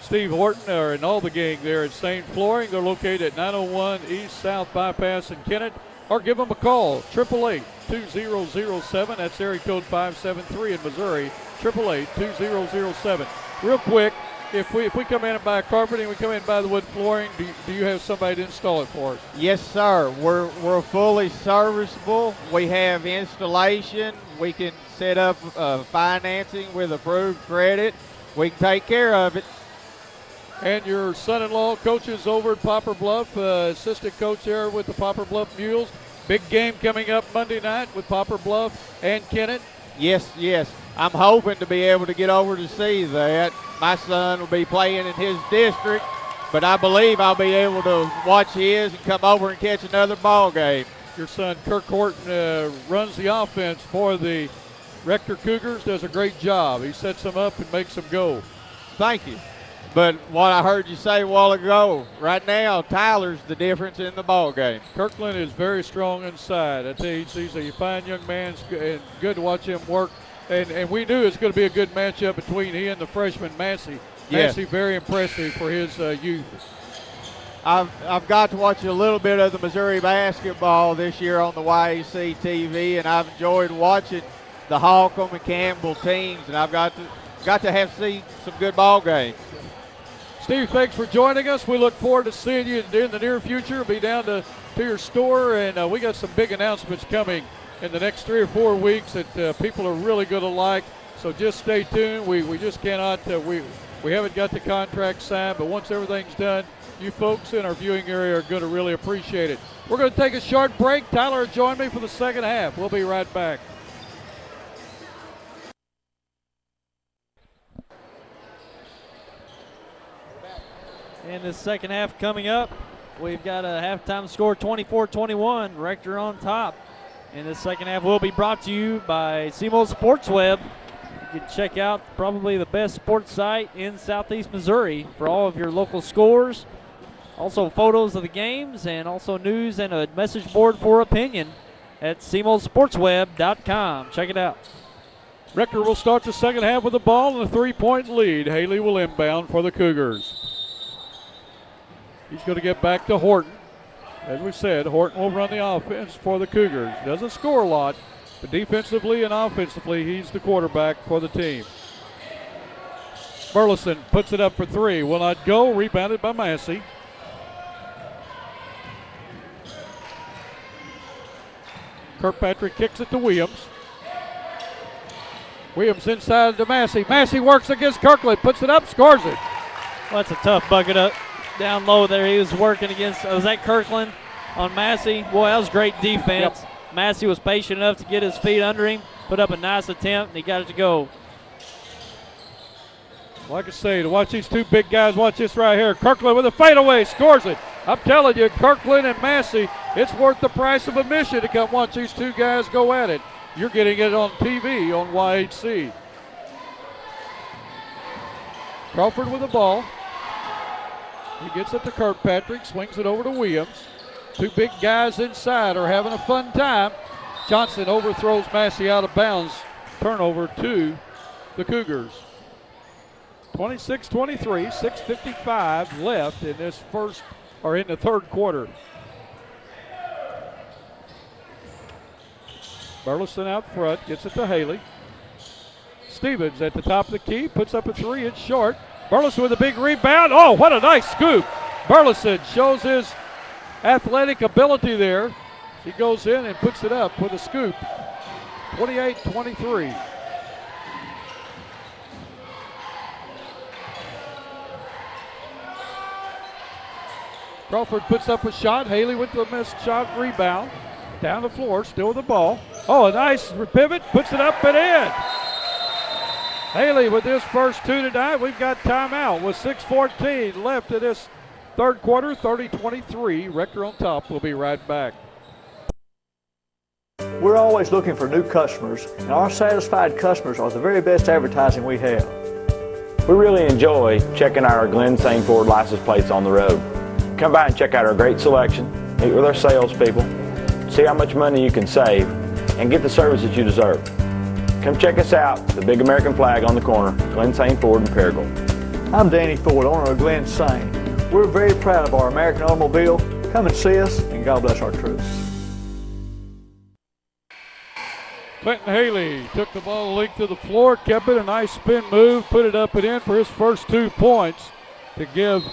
Steve Horton and all the gang there at Sane Flooring. They're located at 901 East South Bypass in Kennett, or give them a call, 888-2007. That's area code 573 in Missouri, 888-2007. Real quick, if we come in and buy carpeting, we come in and buy the wood flooring, do you have somebody to install it for us? Yes, sir. We're fully serviceable. We have installation. We can set up financing with approved credit. We can take care of it. And your son-in-law coaches over at Poplar Bluff, assistant coach there with the Poplar Bluff Mules. Big game coming up Monday night with Poplar Bluff and Kennett. Yes. I'm hoping to be able to get over to see that. My son will be playing in his district, but I believe I'll be able to watch his and come over and catch another ball game. Your son, Kirk Horton, runs the offense for the Rector Cougars, does a great job. He sets them up and makes them go. Thank you. But what I heard you say a while ago, right now, Tyler's the difference in the ball game. Kirkland is very strong inside. I tell you, he's a fine young man, and good to watch him work. And we knew it's going to be a good matchup between he and the freshman, Massey. Yes. Massey, very impressive for his youth. I've got to watch a little bit of the Missouri basketball this year on the YAC TV, and I've enjoyed watching the Holcomb and Campbell teams, and I've got to have seen some good ball games. Steve, thanks for joining us. We look forward to seeing you in the near future. Be down to your store, and we got some big announcements coming in the next 3 or 4 weeks that people are really going to like. So just stay tuned. We just cannot, we haven't got the contract signed, but once everything's done, you folks in our viewing area are going to really appreciate it. We're going to take a short break. Tyler will join me for the second half. We'll be right back. In the second half coming up, we've got a halftime score 24-21, Rector on top. In the second half will be brought to you by Seymour Sports Web. You can check out probably the best sports site in Southeast Missouri for all of your local scores. Also photos of the games and also news and a message board for opinion at SeymourSportsWeb.com. Check it out. Rector will start the second half with the ball and a 3-point lead. Haley will inbound for the Cougars. He's going to get back to Horton. As we said, Horton will run the offense for the Cougars. Doesn't score a lot, but defensively and offensively, he's the quarterback for the team. Burleson puts it up for three. Will not go. Rebounded by Massey. Kirkpatrick kicks it to Williams. Williams inside to Massey. Massey works against Kirkland. Puts it up, scores it. Well, that's a tough bucket up down low there. He was working against, was that Kirkland on Massey? Boy, that was great defense. Yep. Massey was patient enough to get his feet under him, put up a nice attempt, and he got it to go. Like I say, to watch these two big guys, watch this right here. Kirkland with a fadeaway, scores it. I'm telling you, Kirkland and Massey, it's worth the price of admission to come watch these two guys go at it. You're getting it on TV on YHC. Crawford with the ball. He gets it to Kirkpatrick, swings it over to Williams. Two big guys inside are having a fun time. Johnson overthrows Massey out of bounds. Turnover to the Cougars. 26-23, 6:55 left in this in the third quarter. Burleson out front, gets it to Haley. Stevens at the top of the key, puts up a three, it's short. Burleson with a big rebound. Oh, what a nice scoop. Burleson shows his athletic ability there. He goes in and puts it up with a scoop. 28-23. Crawford puts up a shot. Haley with the missed shot, rebound. Down the floor, still with the ball. Oh, a nice pivot, puts it up and in. Haley with his first two tonight. We've got timeout with 6:14 left in this third quarter, 30-23. Rector on top. We'll be right back. We're always looking for new customers, and our satisfied customers are the very best advertising we have. We really enjoy checking out our Glenn Sane Ford license plates on the road. Come by and check out our great selection, meet with our salespeople, see how much money you can save, and get the service that you deserve. Come check us out, the big American flag on the corner, Glenn Sane Ford in Paragould. I'm Danny Ford, owner of Glenn Sane. We're very proud of our American automobile. Come and see us, and God bless our troops. Clinton Haley took the ball the length of the floor, kept it, a nice spin move, put it up and in for his first 2 points to give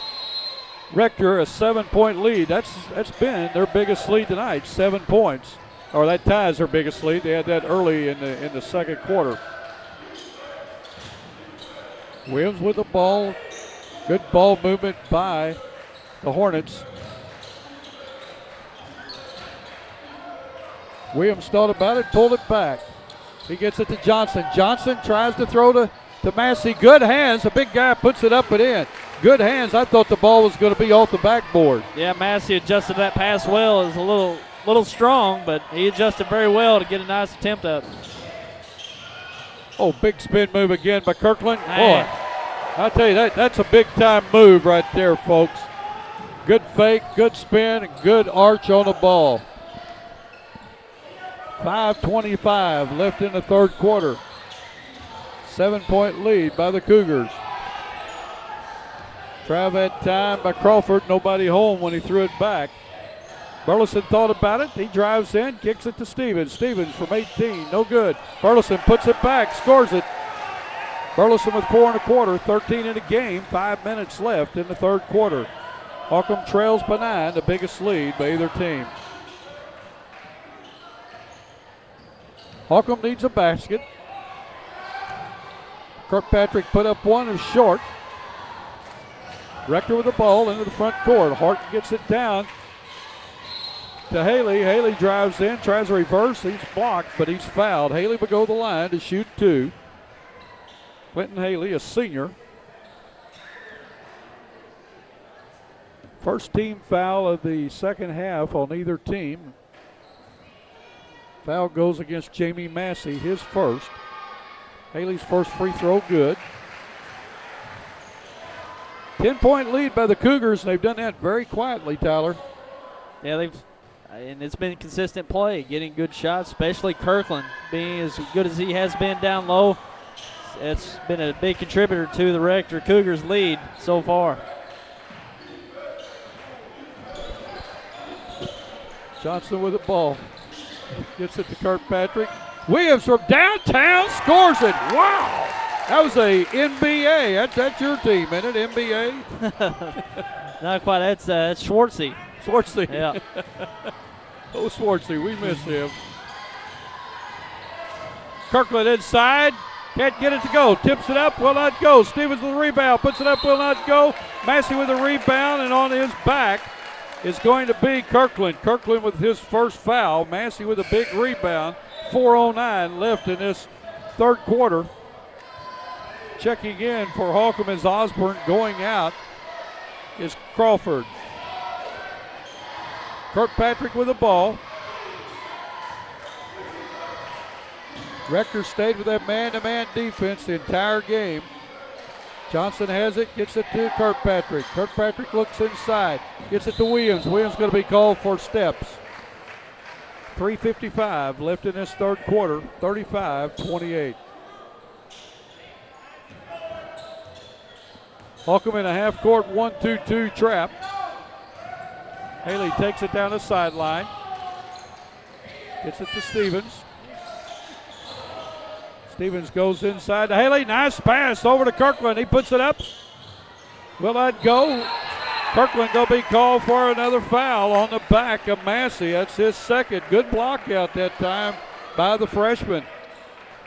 Rector a 7-point lead. That's been their biggest lead tonight, 7 points. Or that ties their biggest lead. They had that early in the second quarter. Williams with the ball. Good ball movement by the Hornets. Williams thought about it, pulled it back. He gets it to Johnson. Johnson tries to throw to Massey. Good hands. The big guy puts it up and in. Good hands. I thought the ball was going to be off the backboard. Yeah, Massey adjusted that pass well. It was a little strong, but he adjusted very well to get a nice attempt up. Oh, big spin move again by Kirkland. Boy, I tell you, that's a big-time move right there, folks. Good fake, good spin, and good arch on the ball. 5:25 left in the third quarter. 7-point lead by the Cougars. Try that time by Crawford. Nobody home when he threw it back. Burleson thought about it. He drives in, kicks it to Stevens. Stevens from 18, no good. Burleson puts it back, scores it. Burleson with 4 1/4, 13 in the game, 5 minutes left in the third quarter. Holcomb trails by 9, the biggest lead by either team. Holcomb needs a basket. Kirkpatrick put up one, is short. Rector with the ball into the front court. Horton gets it down to Haley. Haley drives in, tries a reverse. He's blocked, but he's fouled. Haley will go to the line to shoot 2. Clinton Haley, a senior. First team foul of the second half on either team. Foul goes against Jamie Massey, his first. Haley's first free throw, good. 10-point lead by the Cougars, and they've done that very quietly, Tyler. Yeah, and it's been consistent play, getting good shots, especially Kirkland being as good as he has been down low. It's been a big contributor to the Rector Cougars lead so far. Johnson with the ball. Gets it to Kirkpatrick. Williams from downtown scores it. Wow. That was a NBA. That's your team, isn't it? NBA? Not quite. That's Schwartzy. Schwartzy. Yeah. Oh, Schwartzy. We miss him. Kirkland inside. Can't get it to go. Tips it up. Will not go. Stevens with the rebound. Puts it up. Will not go. Massey with the rebound. And on his back is going to be Kirkland. Kirkland with his first foul. Massey with a big rebound. 4:09 left in this third quarter. Checking in for Holcomb is Osborne. Going out is Crawford. Kirkpatrick with the ball. Rector stayed with that man-to-man defense the entire game. Johnson has it, gets it to Kirkpatrick. Kirkpatrick looks inside, gets it to Williams. Williams going to be called for steps. 3:55 left in this third quarter, 35-28. Holcomb in a half-court 1-2-2 trap. Haley takes it down the sideline. Gets it to Stevens. Stevens goes inside to Haley. Nice pass over to Kirkland. He puts it up. Will not go. Kirkland going to be called for another foul on the back of Massey. That's his second. Good block out that time by the freshman.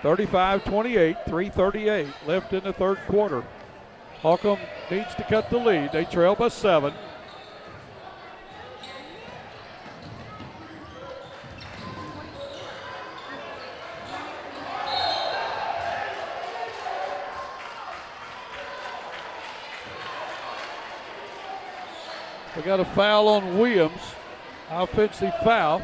35-28, 3:38 left in the third quarter. Holcomb needs to cut the lead. They trail by 7. We got a foul on Williams. Offensive foul.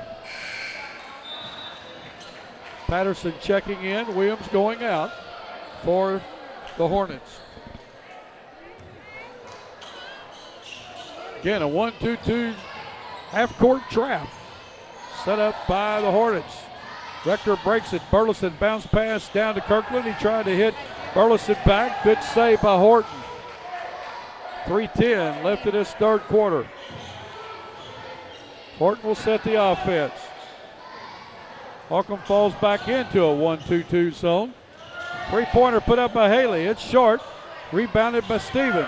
Patterson checking in. Williams going out for the Hornets. Again, a 1-2-2 half-court trap set up by the Hornets. Rector breaks it. Burleson bounce pass down to Kirkland. He tried to hit Burleson back. Good save by Horton. 3:10 left in this third quarter. Horton will set the offense. Holcomb falls back into a 1-2-2 zone. Three-pointer put up by Haley. It's short. Rebounded by Stevens.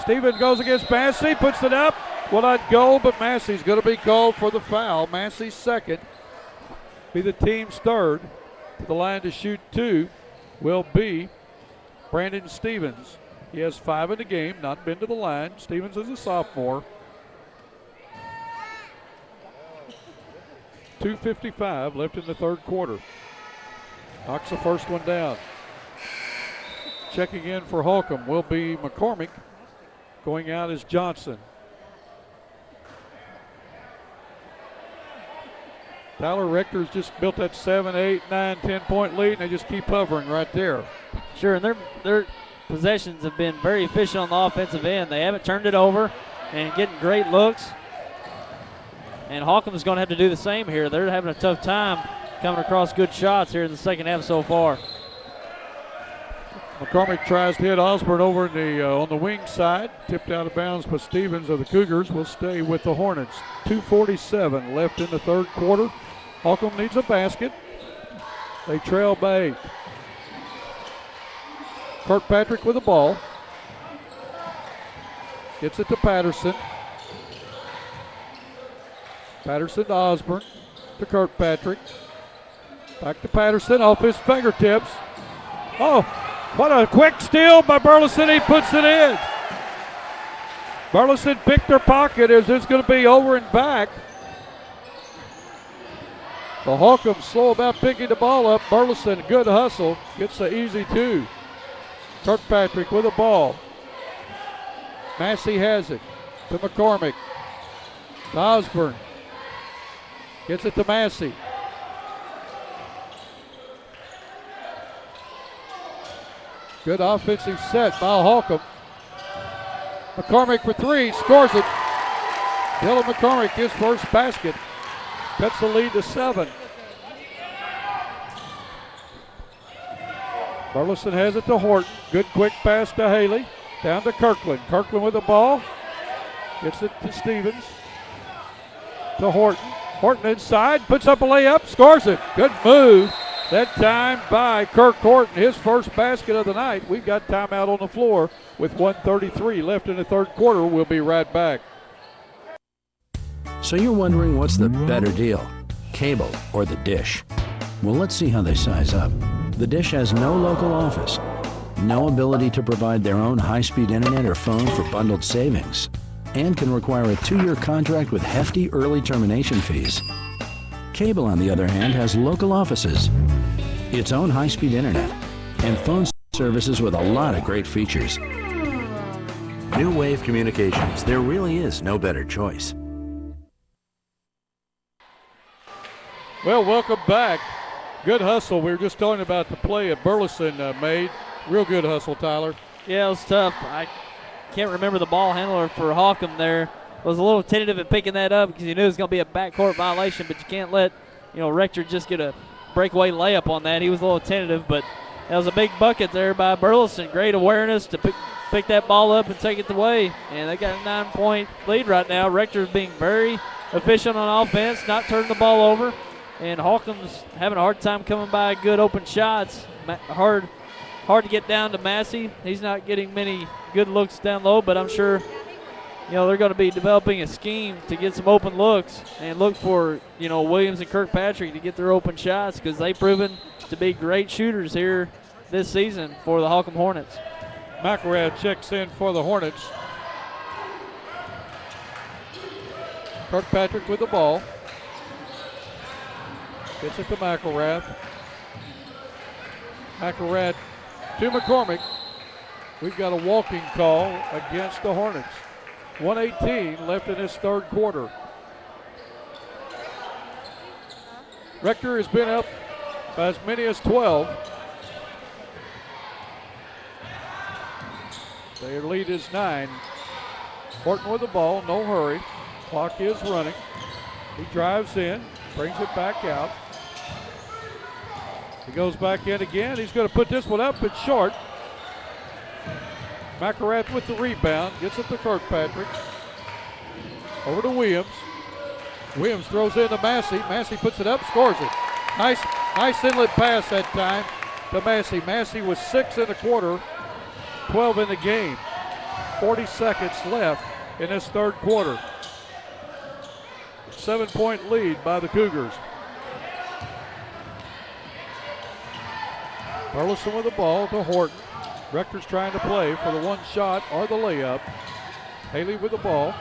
Stevens goes against Massey, puts it up. Will not go, but Massey's going to be called for the foul. Massey's second. Be the team's third. To the line to shoot 2 will be Brandon Stevens. He has 5 in the game, not been to the line. Stevens is a sophomore. 2:55 left in the third quarter. Knocks the first one down. Checking in for Holcomb will be McCormick. Going out is Johnson. Tyler Rector's just built that 7, 8, 9, 10-point lead, and they just keep hovering right there. Sure, and their possessions have been very efficient on the offensive end. They haven't turned it over and getting great looks. And Holcomb is going to have to do the same here. They're having a tough time coming across good shots here in the second half so far. McCormick tries to hit Osborne over in on the wing side. Tipped out of bounds by Stevens of the Cougars. Will stay with the Hornets. 2:47 left in the third quarter. Holcomb needs a basket. They trail by 8. Kirkpatrick with the ball. Gets it to Patterson. Patterson to Osborne. To Kirkpatrick. Back to Patterson off his fingertips. Oh, what a quick steal by Burleson. He puts it in. Burleson picked their pocket as it's going to be over and back. The Holcomb slow about picking the ball up. Burleson, good hustle. Gets the easy 2. Kirkpatrick with the ball. Massey has it to McCormick. To Osborne. Gets it to Massey. Good offensive set by Holcomb. McCormick for 3, scores it. Dylan McCormick, his first basket. Cuts the lead to 7. Burleson has it to Horton. Good quick pass to Haley. Down to Kirkland. Kirkland with the ball. Gets it to Stevens. To Horton. Horton inside, puts up a layup, scores it. Good move. That time by Kirk Horton, his first basket of the night. We've got timeout on the floor with 1:33 left in the third quarter. We'll be right back. So you're wondering what's the better deal, cable or the dish? Well, let's see how they size up. The dish has no local office, no ability to provide their own high-speed internet or phone for bundled savings, and can require a 2-year contract with hefty early termination fees. Cable, on the other hand, has local offices, its own high-speed internet, and phone services with a lot of great features. New Wave Communications. There really is no better choice. Well, welcome back. Good hustle. We were just talking about the play that Burleson made. Real good hustle, Tyler. Yeah, it was tough. I can't remember the ball handler for Holcomb there. Was a little tentative at picking that up because he knew it was going to be a backcourt violation, but you can't let, Rector just get a breakaway layup on that. He was a little tentative, but that was a big bucket there by Burleson. Great awareness to pick that ball up and take it away. And they got a 9-point lead right now. Rector's being very efficient on offense, not turning the ball over. And Holcomb's having a hard time coming by good open shots. Hard to get down to Massey. He's not getting many good looks down low, but I'm sure they're going to be developing a scheme to get some open looks and look for Williams and Kirkpatrick to get their open shots because they've proven to be great shooters here this season for the Holcomb Hornets. McElrath checks in for the Hornets. Kirkpatrick with the ball. Gets it to McElrath. McElrath to McCormick. We've got a walking call against the Hornets. 1:18 left in this third quarter. Rector has been up by as many as 12. Their lead is 9. Horton with the ball, no hurry. Clock is running. He drives in, brings it back out. He goes back in again. He's going to put this one up. It's short. McElrath with the rebound. Gets it to Kirkpatrick. Over to Williams. Williams throws in to Massey. Massey puts it up, scores it. Nice inlet pass that time to Massey. Massey was 6 in the quarter, 12 in the game. 40 seconds left in this third quarter. 7-point lead by the Cougars. Burleson with the ball to Horton. Rector's trying to play for the one shot or the layup. Haley with the ball.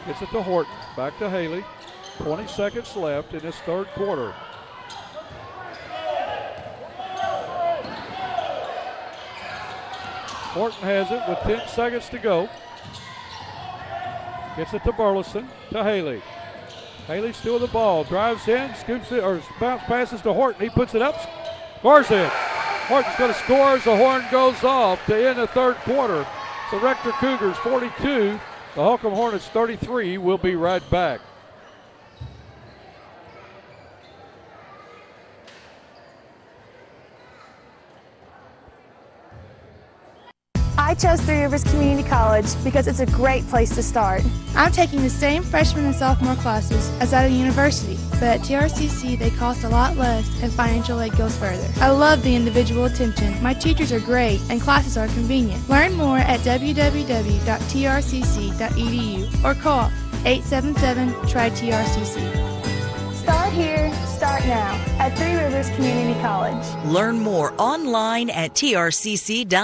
Gets it to Horton. Back to Haley. 20 seconds left in this third quarter. Horton has it with 10 seconds to go. Gets it to Burleson, to Haley. Haley still with the ball. Drives in, scoops it, or bounce passes to Horton. He puts it up, scores it. Horton's going to score as the horn goes off to end the third quarter. So Rector Cougars 42, the Holcomb Hornets 33. We'll be right back. I chose Three Rivers Community College because it's a great place to start. I'm taking the same freshman and sophomore classes as at a university, but at TRCC they cost a lot less and financial aid goes further. I love the individual attention. My teachers are great and classes are convenient. Learn more at www.trcc.edu or call 877-TRY-TRCC. Start here, start now at Three Rivers Community College. Learn more online at trcc.edu.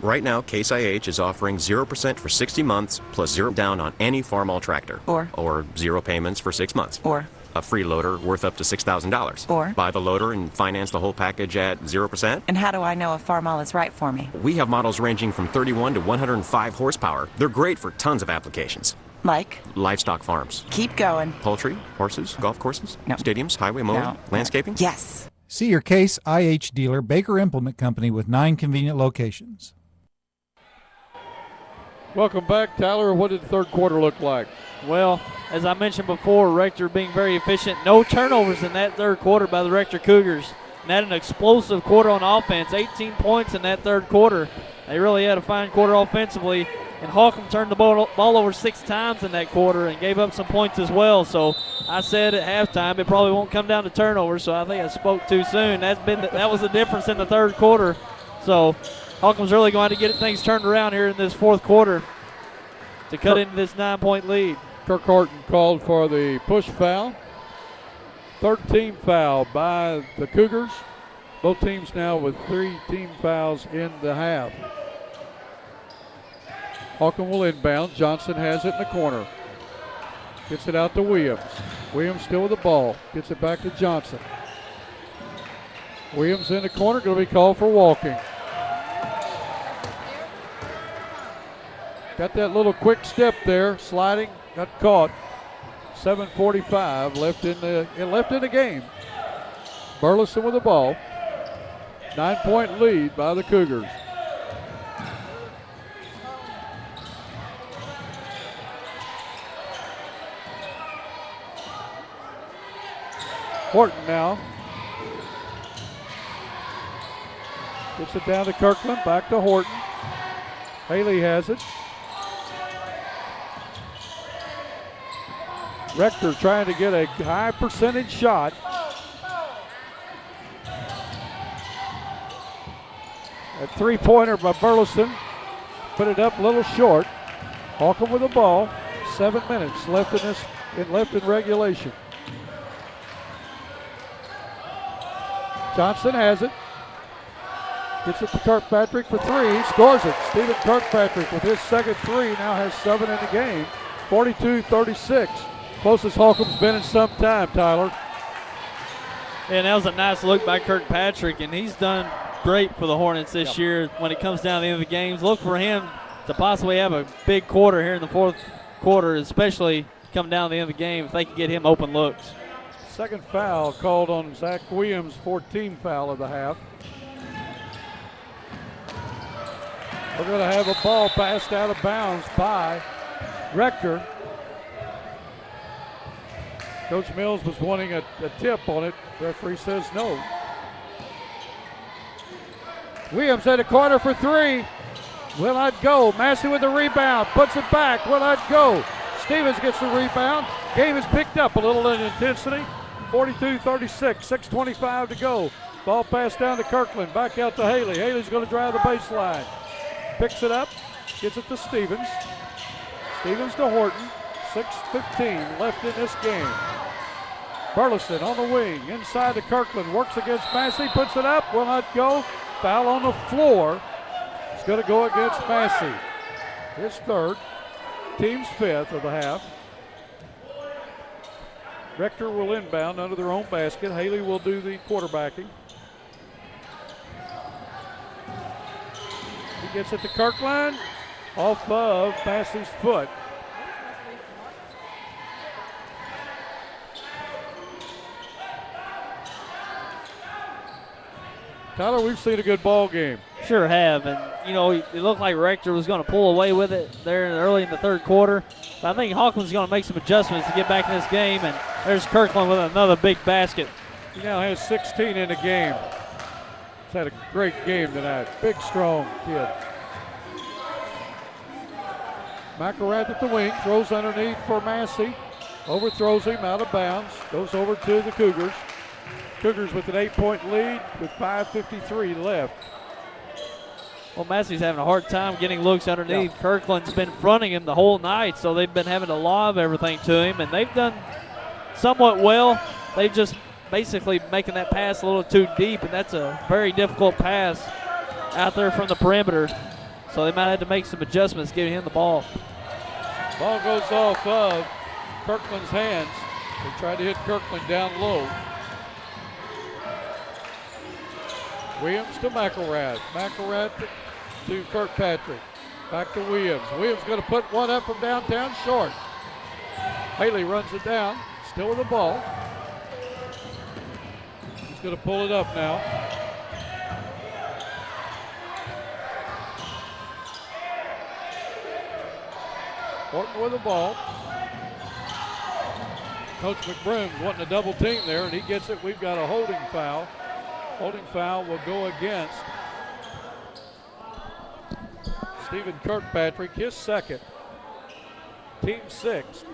Right now, Case IH is offering 0% for 60 months plus 0 down on any Farmall tractor. Or 0 payments for 6 months. Or a free loader worth up to $6,000. Or buy the loader and finance the whole package at 0%. And how do I know if Farmall is right for me? We have models ranging from 31 to 105 horsepower. They're great for tons of applications. Like? Livestock farms. Keep going. Poultry, horses, golf courses, no. Stadiums, highway mowing, no. landscaping. Yes. See your Case IH dealer, Baker Implement Company, with 9 convenient locations. Welcome back, Tyler. What did the third quarter look like? Well, as I mentioned before, Rector being very efficient. No turnovers in that third quarter by the Rector Cougars. And had an explosive quarter on offense. 18 points in that third quarter. They really had a fine quarter offensively. And Holcomb turned the ball over 6 times in that quarter and gave up some points as well. So I said at halftime it probably won't come down to turnovers, so I think I spoke too soon. That was the difference in the third quarter. So Holcomb's really going to get things turned around here in this fourth quarter to cut into this 9-point lead. Kirk Horton called for the push foul. 13 foul by the Cougars. Both teams now with 3 team fouls in the half. Holcomb will inbound. Johnson has it in the corner. Gets it out to Williams. Williams still with the ball. Gets it back to Johnson. Williams in the corner, going to be called for walking. Got that little quick step there, sliding, got caught. 7:45 left in the game. Burleson with the ball. 9-point lead by the Cougars. Horton now. Gets it down to Kirkland, back to Horton. Haley has it. Rector trying to get a high percentage shot. A 3-pointer by Burleson. Put it up a little short. Holcomb with the ball. 7 minutes left in regulation. Johnson has it. Gets it to Kirkpatrick for 3. He scores it. Stephen Kirkpatrick with his second 3 now has 7 in the game. 42-36. Closest Holcomb's been in some time, Tyler. And that was a nice look by Kirkpatrick, and he's done great for the Hornets this year when it comes down to the end of the games. Look for him to possibly have a big quarter here in the fourth quarter, especially coming down to the end of the game if they can get him open looks. Second foul called on Zach Williams, 14th foul of the half. We're going to have a ball passed out of bounds by Rector. Coach Mills was wanting a tip on it. Referee says no. Williams at a corner for 3. Will not go. Massey with the rebound. Puts it back. Will not go. Stevens gets the rebound. Game is picked up a little in intensity. 42-36. 6:25 to go. Ball passed down to Kirkland. Back out to Haley. Haley's going to drive the baseline. Picks it up. Gets it to Stevens. Stevens to Horton. 6:15 left in this game. Burleson on the wing. Inside to Kirkland. Works against Massey. Puts it up. Will not go. Foul on the floor. It's going to go against Massey. His third. Team's 5th of the half. Rector will inbound under their own basket. Haley will do the quarterbacking. He gets it to Kirkland. Off of Massey's foot. Tyler, we've seen a good ball game. Sure have, and it looked like Rector was going to pull away with it there early in the third quarter. But I think Hawkins going to make some adjustments to get back in this game, and there's Kirkland with another big basket. He now has 16 in the game. He's had a great game tonight. Big, strong kid. McElrath at the wing, throws underneath for Massey. Overthrows him out of bounds. Goes over to the Cougars. Cougars with an 8-point lead with 5:53 left. Well, Massey's having a hard time getting looks underneath. Yeah. Kirkland's been fronting him the whole night, so they've been having to lob everything to him, and they've done somewhat well. They've just basically making that pass a little too deep, and that's a very difficult pass out there from the perimeter. So they might have to make some adjustments giving him the ball. Ball goes off of Kirkland's hands. They tried to hit Kirkland down low. Williams to McElrath. McElrath to Kirkpatrick. Back to Williams. Williams going to put one up from downtown short. Haley runs it down. Still with the ball. He's going to pull it up now. Horton with the ball. Coach McBroom wanting a double team there, and he gets it. We've got a holding foul. Holding foul will go against Stephen Kirkpatrick, his second. Team sixth.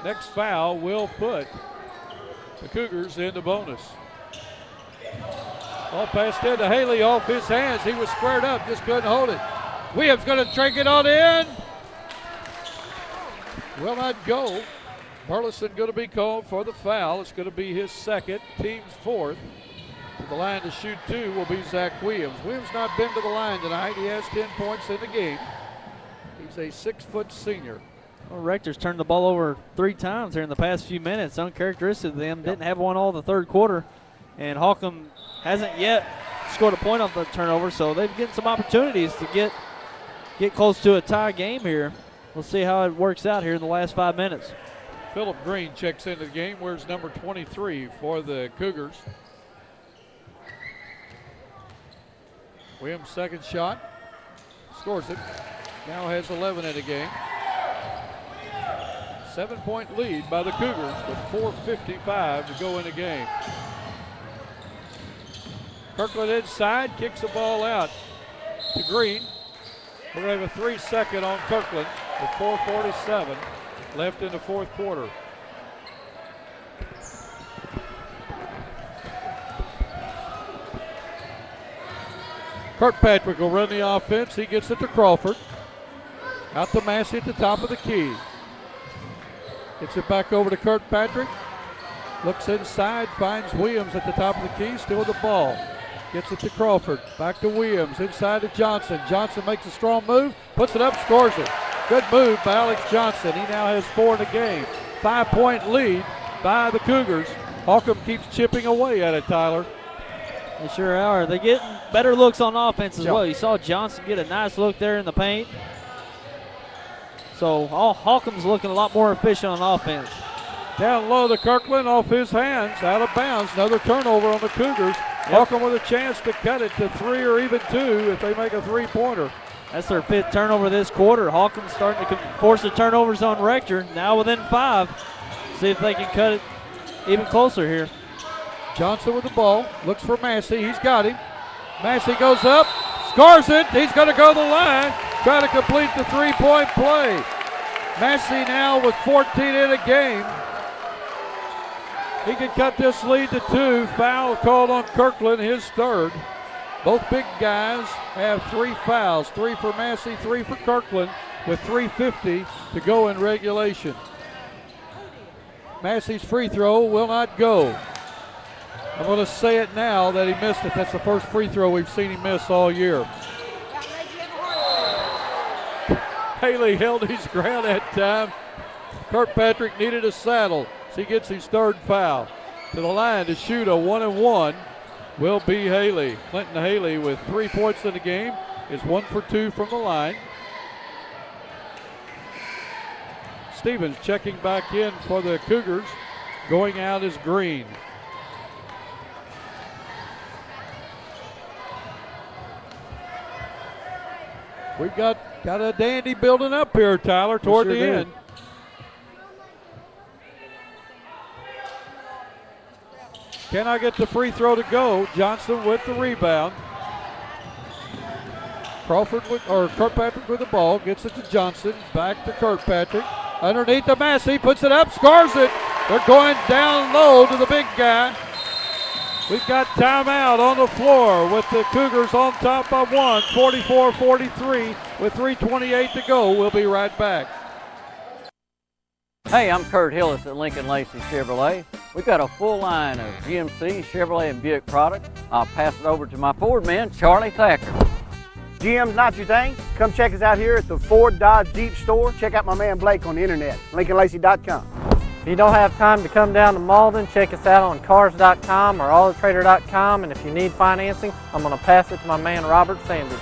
Next foul will put the Cougars into bonus. Ball passed into Haley off his hands. He was squared up, just couldn't hold it. Williams going to drink it on in. Will not go. Burleson going to be called for the foul. It's going to be his second, team's fourth. To the line to shoot two will be Zach Williams. Williams not been to the line tonight. He has 10 points in the game. He's a 6-foot senior. Well, Rector's turned the ball over 3 times here in the past few minutes. Uncharacteristic of them. Didn't have one all the third quarter. And Holcomb hasn't yet scored a point off the turnover, so they've getting some opportunities to get close to a tie game here. We'll see how it works out here in the last 5 minutes. Philip Green checks into the game. Wears number 23 for the Cougars. Williams' second shot. Scores it. Now has 11 in the game. 7-point lead by the Cougars with 4:55 to go in the game. Kirkland inside, kicks the ball out to Green. We're going to have a 3-second on Kirkland with 4:47 left in the fourth quarter. Kirkpatrick will run the offense. He gets it to Crawford. Out to Massey at the top of the key. Gets it back over to Kirkpatrick. Looks inside, finds Williams at the top of the key, still with the ball. Gets it to Crawford. Back to Williams, inside to Johnson. Johnson makes a strong move, puts it up, scores it. Good move by Alex Johnson. He now has 4 in the game. 5-point lead by the Cougars. Holcomb keeps chipping away at it, Tyler. They sure are. They're getting better looks on offense as well. You saw Johnson get a nice look there in the paint. So Holcomb's looking a lot more efficient on offense. Down low to Kirkland, off his hands, out of bounds. Another turnover on the Cougars. Holcomb with a chance to cut it to 3 or even 2 if they make a 3-pointer. That's their 5th turnover this quarter. Holcomb's starting to force the turnovers on Rector. Now within 5. See if they can cut it even closer here. Johnson with the ball, looks for Massey. He's got him. Massey goes up, scores it. He's going to go to the line, try to complete the 3-point play. Massey now with 14 in a game. He can cut this lead to 2. Foul called on Kirkland, his 3rd. Both big guys have 3 fouls, 3 for Massey, 3 for Kirkland, with 3:50 to go in regulation. Massey's free throw will not go. I'm going to say it now that he missed it. That's the first free throw we've seen him miss all year. Haley held his ground that time. Kirkpatrick needed a saddle, so he gets his 3rd foul. To the line to shoot a 1-and-1 will be Haley. Clinton Haley with 3 points in the game is 1 for 2 from the line. Stevens checking back in for the Cougars. Going out is Green. We've got a dandy building up here, Tyler, toward the end. Can I get the free throw to go? Johnson with the rebound. Kirkpatrick with the ball, gets it to Johnson, back to Kirkpatrick. Underneath to Massey, puts it up, scores it. They're going down low to the big guy. We've got timeout on the floor with the Cougars on top by 1, 44-43 with 3:28 to go. We'll be right back. Hey, I'm Kurt Hillis at Lincoln Lacey Chevrolet. We've got a full line of GMC, Chevrolet, and Buick products. I'll pass it over to my Ford man, Charlie Thacker. GM's not your thing? Come check us out here at the Ford Dodge Jeep store. Check out my man Blake on the internet, LincolnLacey.com. If you don't have time to come down to Malden, check us out on Cars.com or AutoTrader.com, and if you need financing, I'm going to pass it to my man Robert Sanders.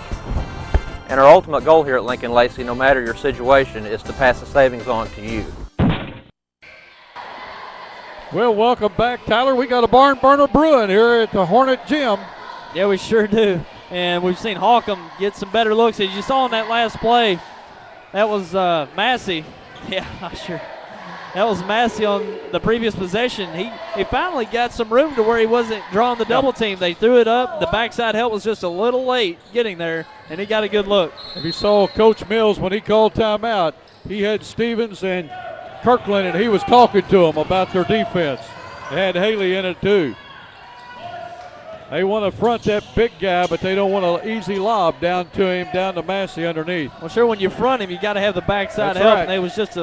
And our ultimate goal here at Lincoln Lacey, no matter your situation, is to pass the savings on to you. Well, welcome back, Tyler. We got a barn burner brewing here at the Hornet Gym. Yeah, we sure do. And we've seen Holcomb get some better looks. As you saw in that last play, that was Massey. Yeah, not sure. That was Massey on the previous possession. He finally got some room to where he wasn't drawing the double team. They threw it up. The backside help was just a little late getting there, and he got a good look. If you saw Coach Mills when he called timeout, he had Stevens and Kirkland, and he was talking to them about their defense. They had Haley in it too. They want to front that big guy, but they don't want an easy lob down to him, down to Massey underneath. Well, sure, when you front him, you got to have the backside help, and they was just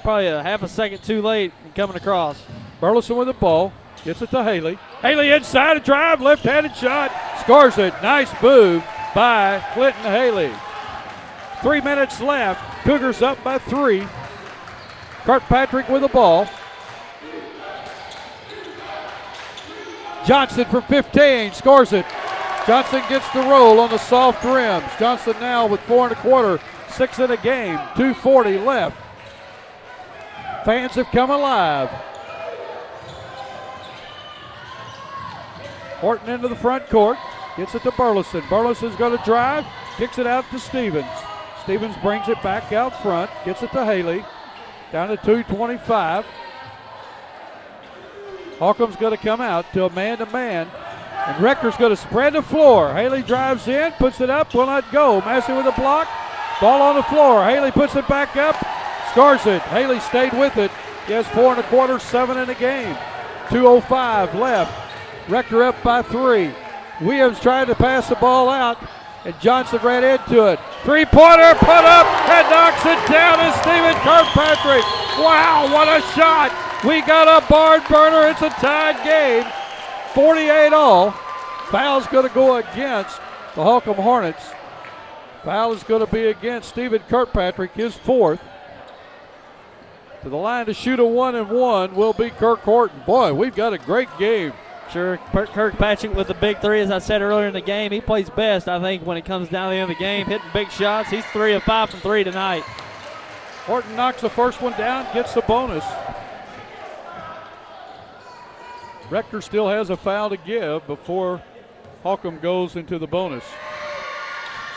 probably a half a second too late in coming across. Burleson with the ball, gets it to Haley. Haley inside a drive, left-handed shot, scores it. Nice move by Clinton Haley. 3 minutes left. Cougars up by 3. Kirkpatrick with the ball. Johnson from 15 scores it. Johnson gets the roll on the soft rims. Johnson now with 4 1/4, 6 in a game, 2:40 left. Fans have come alive. Horton into the front court, gets it to Burleson. Burleson's going to drive, kicks it out to Stevens. Stevens brings it back out front, gets it to Haley, down to 2:25. Holcomb's going to come out to a man-to-man, and Rector's going to spread the floor. Haley drives in, puts it up, will not go. Massey with a block, ball on the floor. Haley puts it back up, scores it. Haley stayed with it. He has 4 1/4, 7 in the game. 2:05 left. Rector up by 3. Williams trying to pass the ball out, and Johnson ran into it. Three-pointer put up and knocks it down to Stephen Kirkpatrick. Wow, what a shot. We got a barn burner. It's a tied game. 48 all. Foul's going to go against the Holcomb Hornets. Foul is going to be against Stephen Kirkpatrick, his 4th. To the line to shoot a 1-and-1 will be Kirk Horton. Boy, we've got a great game. Sure, Kirkpatrick with the big 3, as I said earlier in the game. He plays best, I think, when it comes down to the end of the game, hitting big shots. He's 3 of 5 from 3 tonight. Horton knocks the first one down, gets the bonus. Rector still has a foul to give before Holcomb goes into the bonus.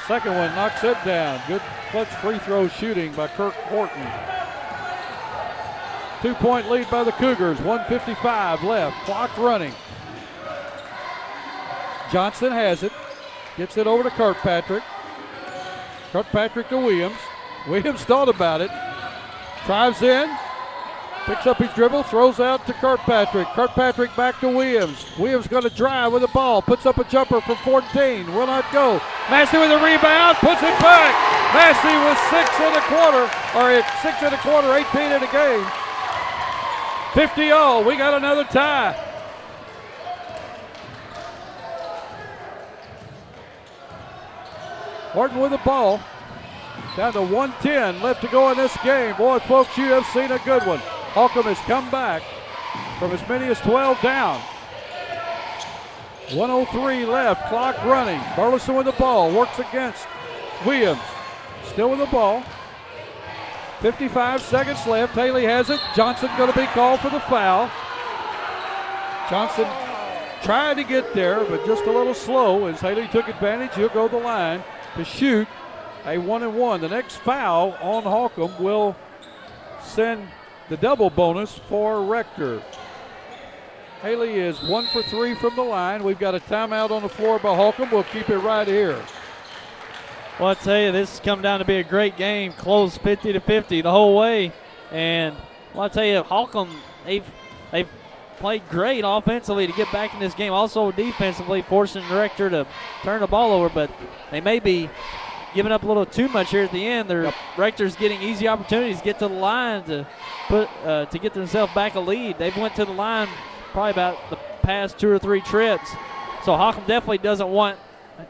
Second one knocks it down. Good clutch free throw shooting by Kirk Horton. 2-point lead by the Cougars, 1:55 left, clock running. Johnson has it, gets it over to Kirkpatrick. Kirkpatrick to Williams. Williams thought about it, drives in, picks up his dribble, throws out to Kirkpatrick. Kirkpatrick back to Williams. Williams going to drive with the ball, puts up a jumper from 14, will not go. Massey with a rebound, puts it back. Massey with 6 1/4, or 6 1/4, 18 in the game. 50 all, we got another tie. Horton with the ball. Down to 1:10 left to go in this game. Boy, folks, you have seen a good one. Holcomb has come back from as many as 12 down. 1:03 left, clock running. Burleson with the ball, works against Williams. Still with the ball. 55 seconds left. Haley has it. Johnson going to be called for the foul. Johnson tried to get there, but just a little slow as Haley took advantage. He'll go the line to shoot a 1-and-1. The next foul on Holcomb will send the double bonus for Rector. Haley is 1 for 3 from the line. We've got a timeout on the floor by Holcomb. We'll keep it right here. Well, I tell you, this has come down to be a great game. Close 50-50 the whole way. And, well, I tell you, Holcomb, they've played great offensively to get back in this game. Also defensively, forcing the Rector to turn the ball over. But they may be giving up a little too much here at the end. Their Rector's getting easy opportunities to get to the line to get themselves back a lead. They've went to the line probably about the past 2 or 3 trips. So Holcomb definitely doesn't want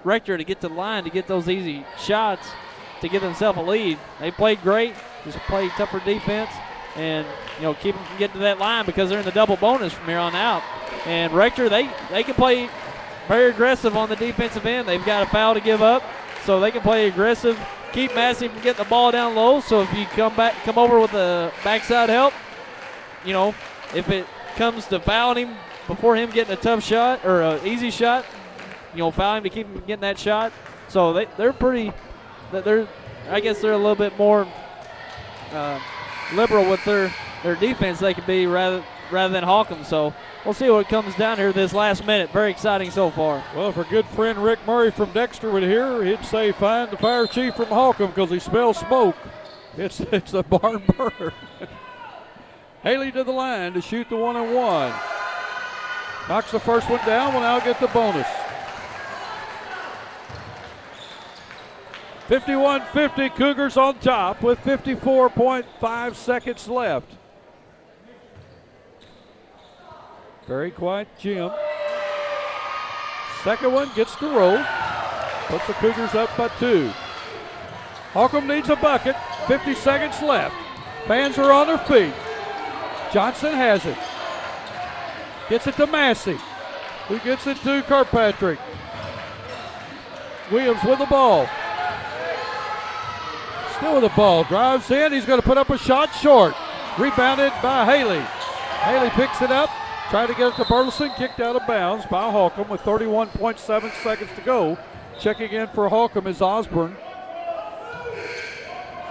Rector to get to the line to get those easy shots to give themselves a lead. They played great, just played tougher defense, and keep them from getting to that line because they're in the double bonus from here on out. And Rector, they can play very aggressive on the defensive end. They've got a foul to give up, so they can play aggressive, keep Massey from getting the ball down low. So if you come over with the backside help, if it comes to fouling him before him getting a tough shot or an easy shot, foul him to keep him getting that shot. So I guess they're a little bit more liberal with their their defense they could be rather than Holcomb. So we'll see what comes down here this last minute. Very exciting so far. Well, if our good friend Rick Murray from Dexter were here, he'd say find the fire chief from Holcomb because he smells smoke. It's a barn burner. Haley to the line to shoot the 1-and-1. Knocks the first one down, will now get the bonus. 51-50, Cougars on top with 54.5 seconds left. Very quiet Jim. Second one gets the roll. Puts the Cougars up by 2. Holcomb needs a bucket. 50 seconds left. Fans are on their feet. Johnson has it. Gets it to Massey, who gets it to Kirkpatrick. Williams with the ball. Still with the ball. Drives in. He's going to put up a shot short. Rebounded by Haley. Haley picks it up. Trying to get it to Burleson. Kicked out of bounds by Holcomb with 31.7 seconds to go. Checking in for Holcomb is Osborne.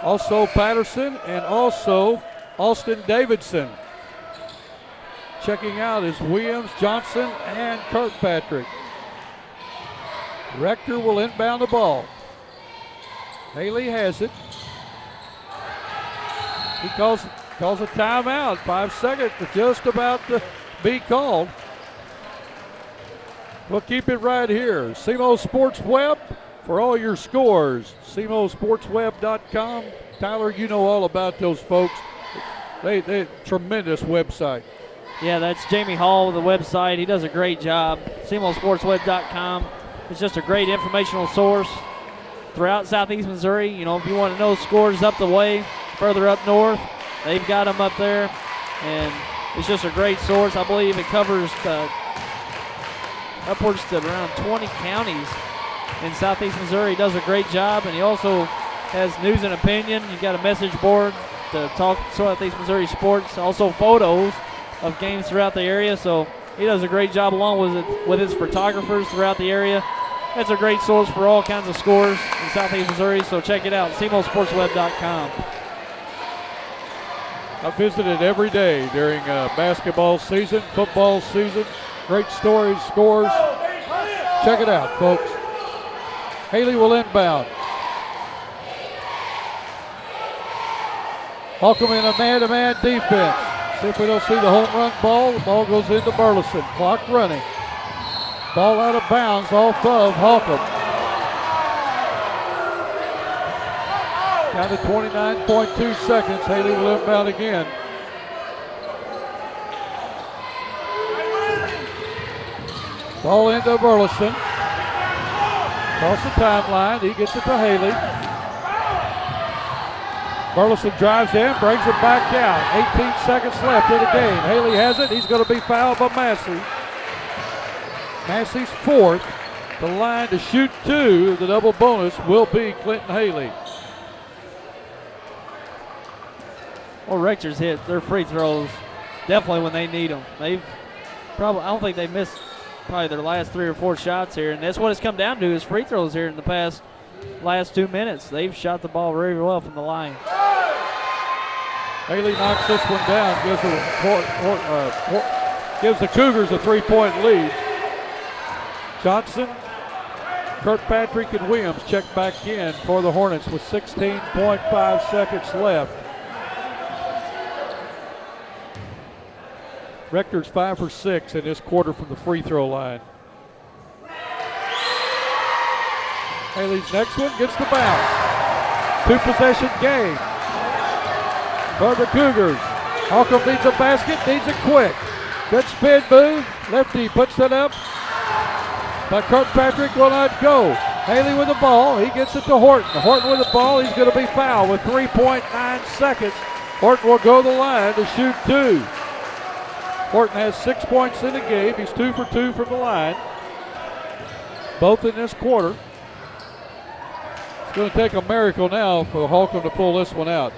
Also Patterson and also Austin Davidson. Checking out is Williams, Johnson, and Kirkpatrick. Rector will inbound the ball. Haley has it. He calls a timeout. 5 seconds to just about to be called. We'll keep it right here. SEMO Sports Web for all your scores. SEMOsportsweb.com. Tyler, you know all about those folks. They tremendous website. Yeah, that's Jamie Hall with the website. He does a great job. SEMOsportsweb.com. It's just a great informational source throughout Southeast Missouri. You know, if you want to know scores up the way, further up north, they've got them up there. And it's just a great source. I believe it covers upwards to around 20 counties in Southeast Missouri. He does a great job, and he also has news and opinion. You got a message board to talk Southeast Missouri sports, also photos of games throughout the area. So he does a great job along with his photographers throughout the area. That's a great source for all kinds of scores in Southeast Missouri, so check it out, SEMOsportsweb.com. I visit it every day during basketball season, football season. Great stories, scores. Check it out, folks. Haley will inbound. Holcomb in a man-to-man defense. See if we don't see the home run ball. The ball goes into Burleson. Clock running. Ball out of bounds off of Holcomb. Down to 29.2 seconds. Haley will inbound again. Ball into Burleson. Across the timeline. He gets it to Haley. Burleson drives in, brings it back out. 18 seconds left in the game. Haley has it. He's going to be fouled by Massey. Massey's fourth. The line to shoot 2. The double bonus will be Clinton Haley. Well, Rector's hit their free throws definitely when they need them. I don't think they missed probably their last 3 or 4 shots here, and that's what it's come down to is free throws here in the last 2 minutes. They've shot the ball very well from the line. Haley knocks this one down, gives the Cougars a 3-point lead. Johnson, Kirkpatrick, and Williams check back in for the Hornets with 16.5 seconds left. Rector's 5 for 6 in this quarter from the free throw line. Haley's next one gets the bounce. 2-possession game for the Cougars. Holcomb needs a basket, needs it quick. Good spin move. Lefty puts it up, but Kirkpatrick will not go. Haley with the ball. He gets it to Horton. Horton with the ball. He's going to be fouled with 3.9 seconds. Horton will go the line to shoot 2. Horton has 6 points in the game. He's 2 for 2 from the line, both in this quarter. It's going to take a miracle now for Holcomb to pull this one out.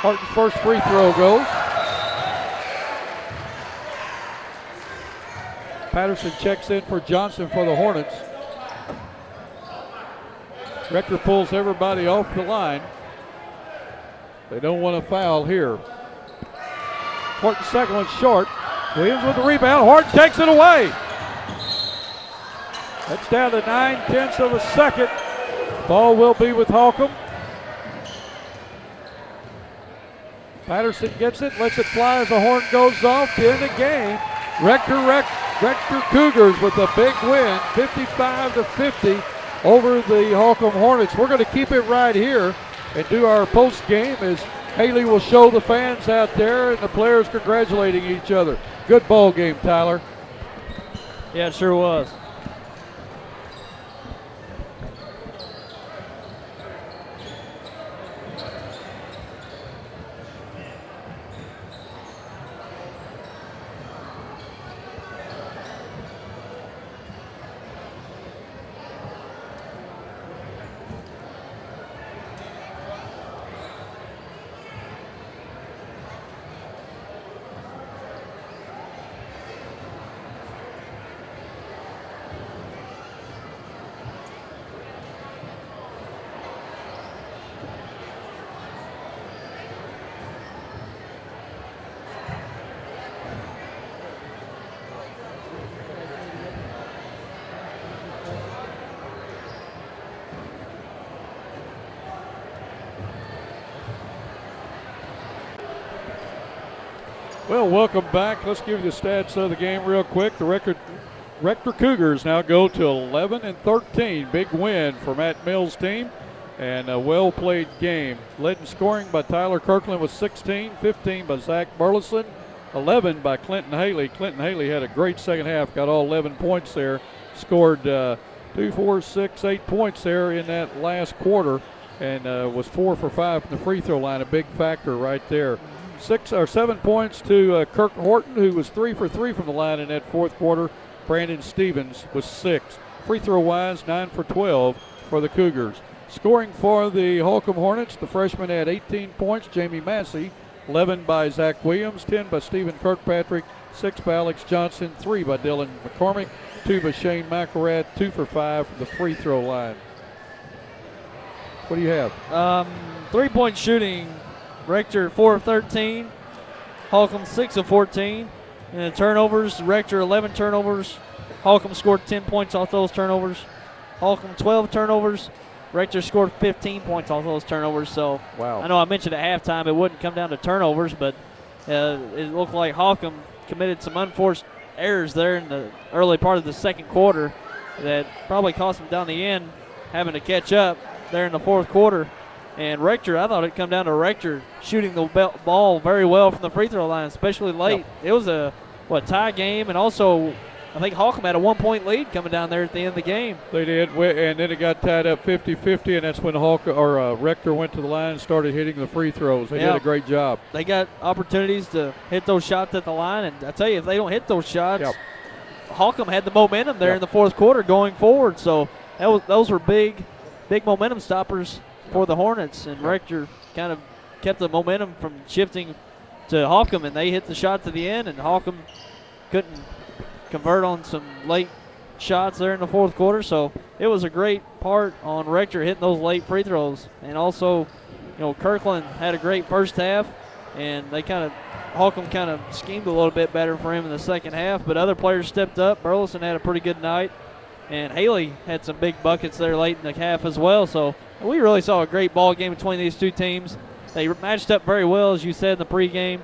Horton's first free throw goes. Patterson checks in for Johnson for the Hornets. Rector pulls everybody off the line. They don't want to foul here. Horton's second one short. Williams with the rebound. Horton takes it away. That's down to 9/10 of a second. Ball will be with Holcomb. Patterson gets it, lets it fly as the horn goes off to end the game. Rector Cougars with a big win, 55-50 over the Holcomb Hornets. We're going to keep it right here and do our post game as Haley will show the fans out there and the players congratulating each other. Good ball game, Tyler. Yeah, it sure was. Well, welcome back. Let's give you the stats of the game real quick. The Rector Cougars now go to 11-13. Big win for Matt Mills' team and a well-played game. Led in scoring by Tyler Kirkland with 16, 15 by Zach Burleson, 11 by Clinton Haley. Clinton Haley had a great second half, got all 11 points there, scored 2, 4, 6, 8 points there in that last quarter, and was 4 for 5 from the free throw line, a big factor right there. 7 points to Kirk Horton, who was 3 for 3 from the line in that fourth quarter. Brandon Stevens was 6. Free throw wise, 9 for 12 for the Cougars. Scoring for the Holcomb Hornets, the freshman had 18 points, Jamie Massey, 11 by Zach Williams, 10 by Stephen Kirkpatrick, 6 by Alex Johnson, 3 by Dylan McCormick, 2 by Shane McElrath, 2 for 5 from the free throw line. What do you have? 3-point shooting. Rector 4 of 13, Holcomb 6 of 14. And the turnovers, Rector 11 turnovers. Holcomb scored 10 points off those turnovers. Holcomb 12 turnovers. Rector scored 15 points off those turnovers. So wow. I know I mentioned at halftime it wouldn't come down to turnovers, but it looked like Holcomb committed some unforced errors there in the early part of the second quarter that probably cost them down the end, having to catch up there in the fourth quarter. And Rector, I thought it'd come down to Rector shooting the ball very well from the free throw line, especially late. Yep. It was a tie game, and also I think Holcomb had a 1-point lead coming down there at the end of the game. They did, and then it got tied up 50-50, and that's when Rector went to the line and started hitting the free throws. They did a great job. They got opportunities to hit those shots at the line, and I tell you, if they don't hit those shots, Holcomb had the momentum there in the fourth quarter going forward. So those were big momentum stoppers for the Hornets, and Rector kind of kept the momentum from shifting to Holcomb, and they hit the shot to the end, and Holcomb couldn't convert on some late shots there in the fourth quarter. So it was a great part on Rector hitting those late free throws. And also, Kirkland had a great first half, and Holcomb kind of schemed a little bit better for him in the second half, but other players stepped up. Burleson had a pretty good night, and Haley had some big buckets there late in the half as well. So we really saw a great ball game between these two teams. They matched up very well, as you said in the pregame,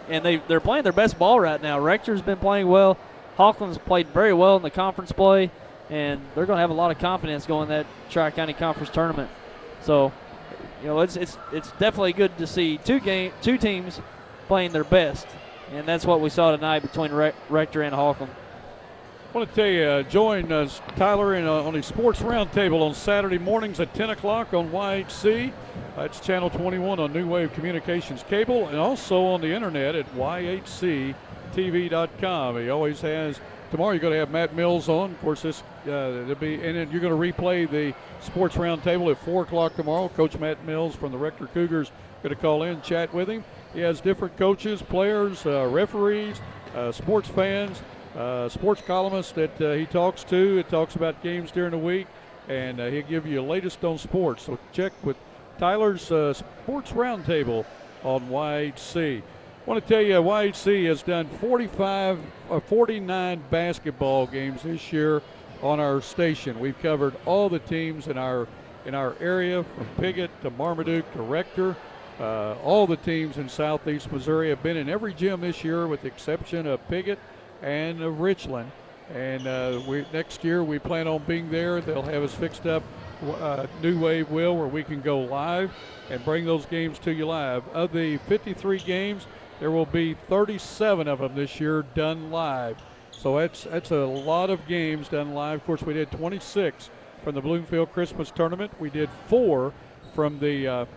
and they're playing their best ball right now. Rector's been playing well. Holcomb's played very well in the conference play, and they're going to have a lot of confidence going that Tri-County Conference tournament. So, it's definitely good to see two teams playing their best, and that's what we saw tonight between Rector and Holcomb. I want to tell you, join Tyler on his Sports Roundtable on Saturday mornings at 10 o'clock on YHC. It's Channel 21 on New Wave Communications Cable, and also on the internet at yhctv.com. He always has. Tomorrow you're going to have Matt Mills on. Of course, and then you're going to replay the Sports Roundtable at 4 o'clock tomorrow. Coach Matt Mills from the Rector Cougars going to call in, chat with him. He has different coaches, players, referees, sports fans, sports columnist that he talks to. It talks about games during the week, and he'll give you the latest on sports. So check with Tyler's Sports Roundtable on YHC. I want to tell you, YHC has done 49 basketball games this year on our station. We've covered all the teams in our area, from Piggott to Marmaduke to Rector. All the teams in southeast Missouri have been in every gym this year with the exception of Piggott and of Richland. And next year we plan on being there. They'll have us fixed up, New Wave will, where we can go live and bring those games to you live. Of the 53 games, there will be 37 of them this year done live. So that's a lot of games done live. Of course, we did 26 from the Bloomfield Christmas Tournament. We did 4 from the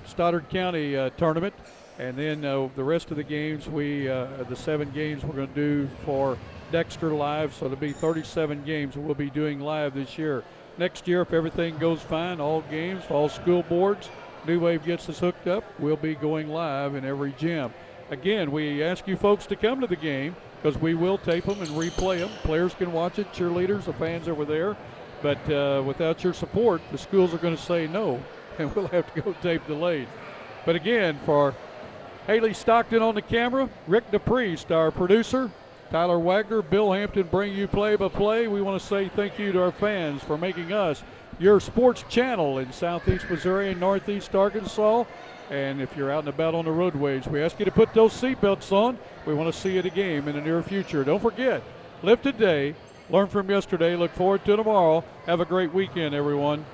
Stoddard County tournament. And then the rest of the games, the 7 games we're going to do for Dexter live. So there'll be 37 games that we'll be doing live this year. Next year, if everything goes fine, all games, all school boards, New Wave gets us hooked up, we'll be going live in every gym. Again, we ask you folks to come to the game because we will tape them and replay them. Players can watch it, cheerleaders, the fans that were there. But without your support, the schools are going to say no, and we'll have to go tape delayed. But again, for Haley Stockton on the camera, Rick DePriest, our producer, Tyler Wagner, Bill Hampton bring you play-by-play. We want to say thank you to our fans for making us your sports channel in southeast Missouri and northeast Arkansas. And if you're out and about on the roadways, we ask you to put those seatbelts on. We want to see you at a game in the near future. Don't forget, live today, learn from yesterday, look forward to tomorrow. Have a great weekend, everyone.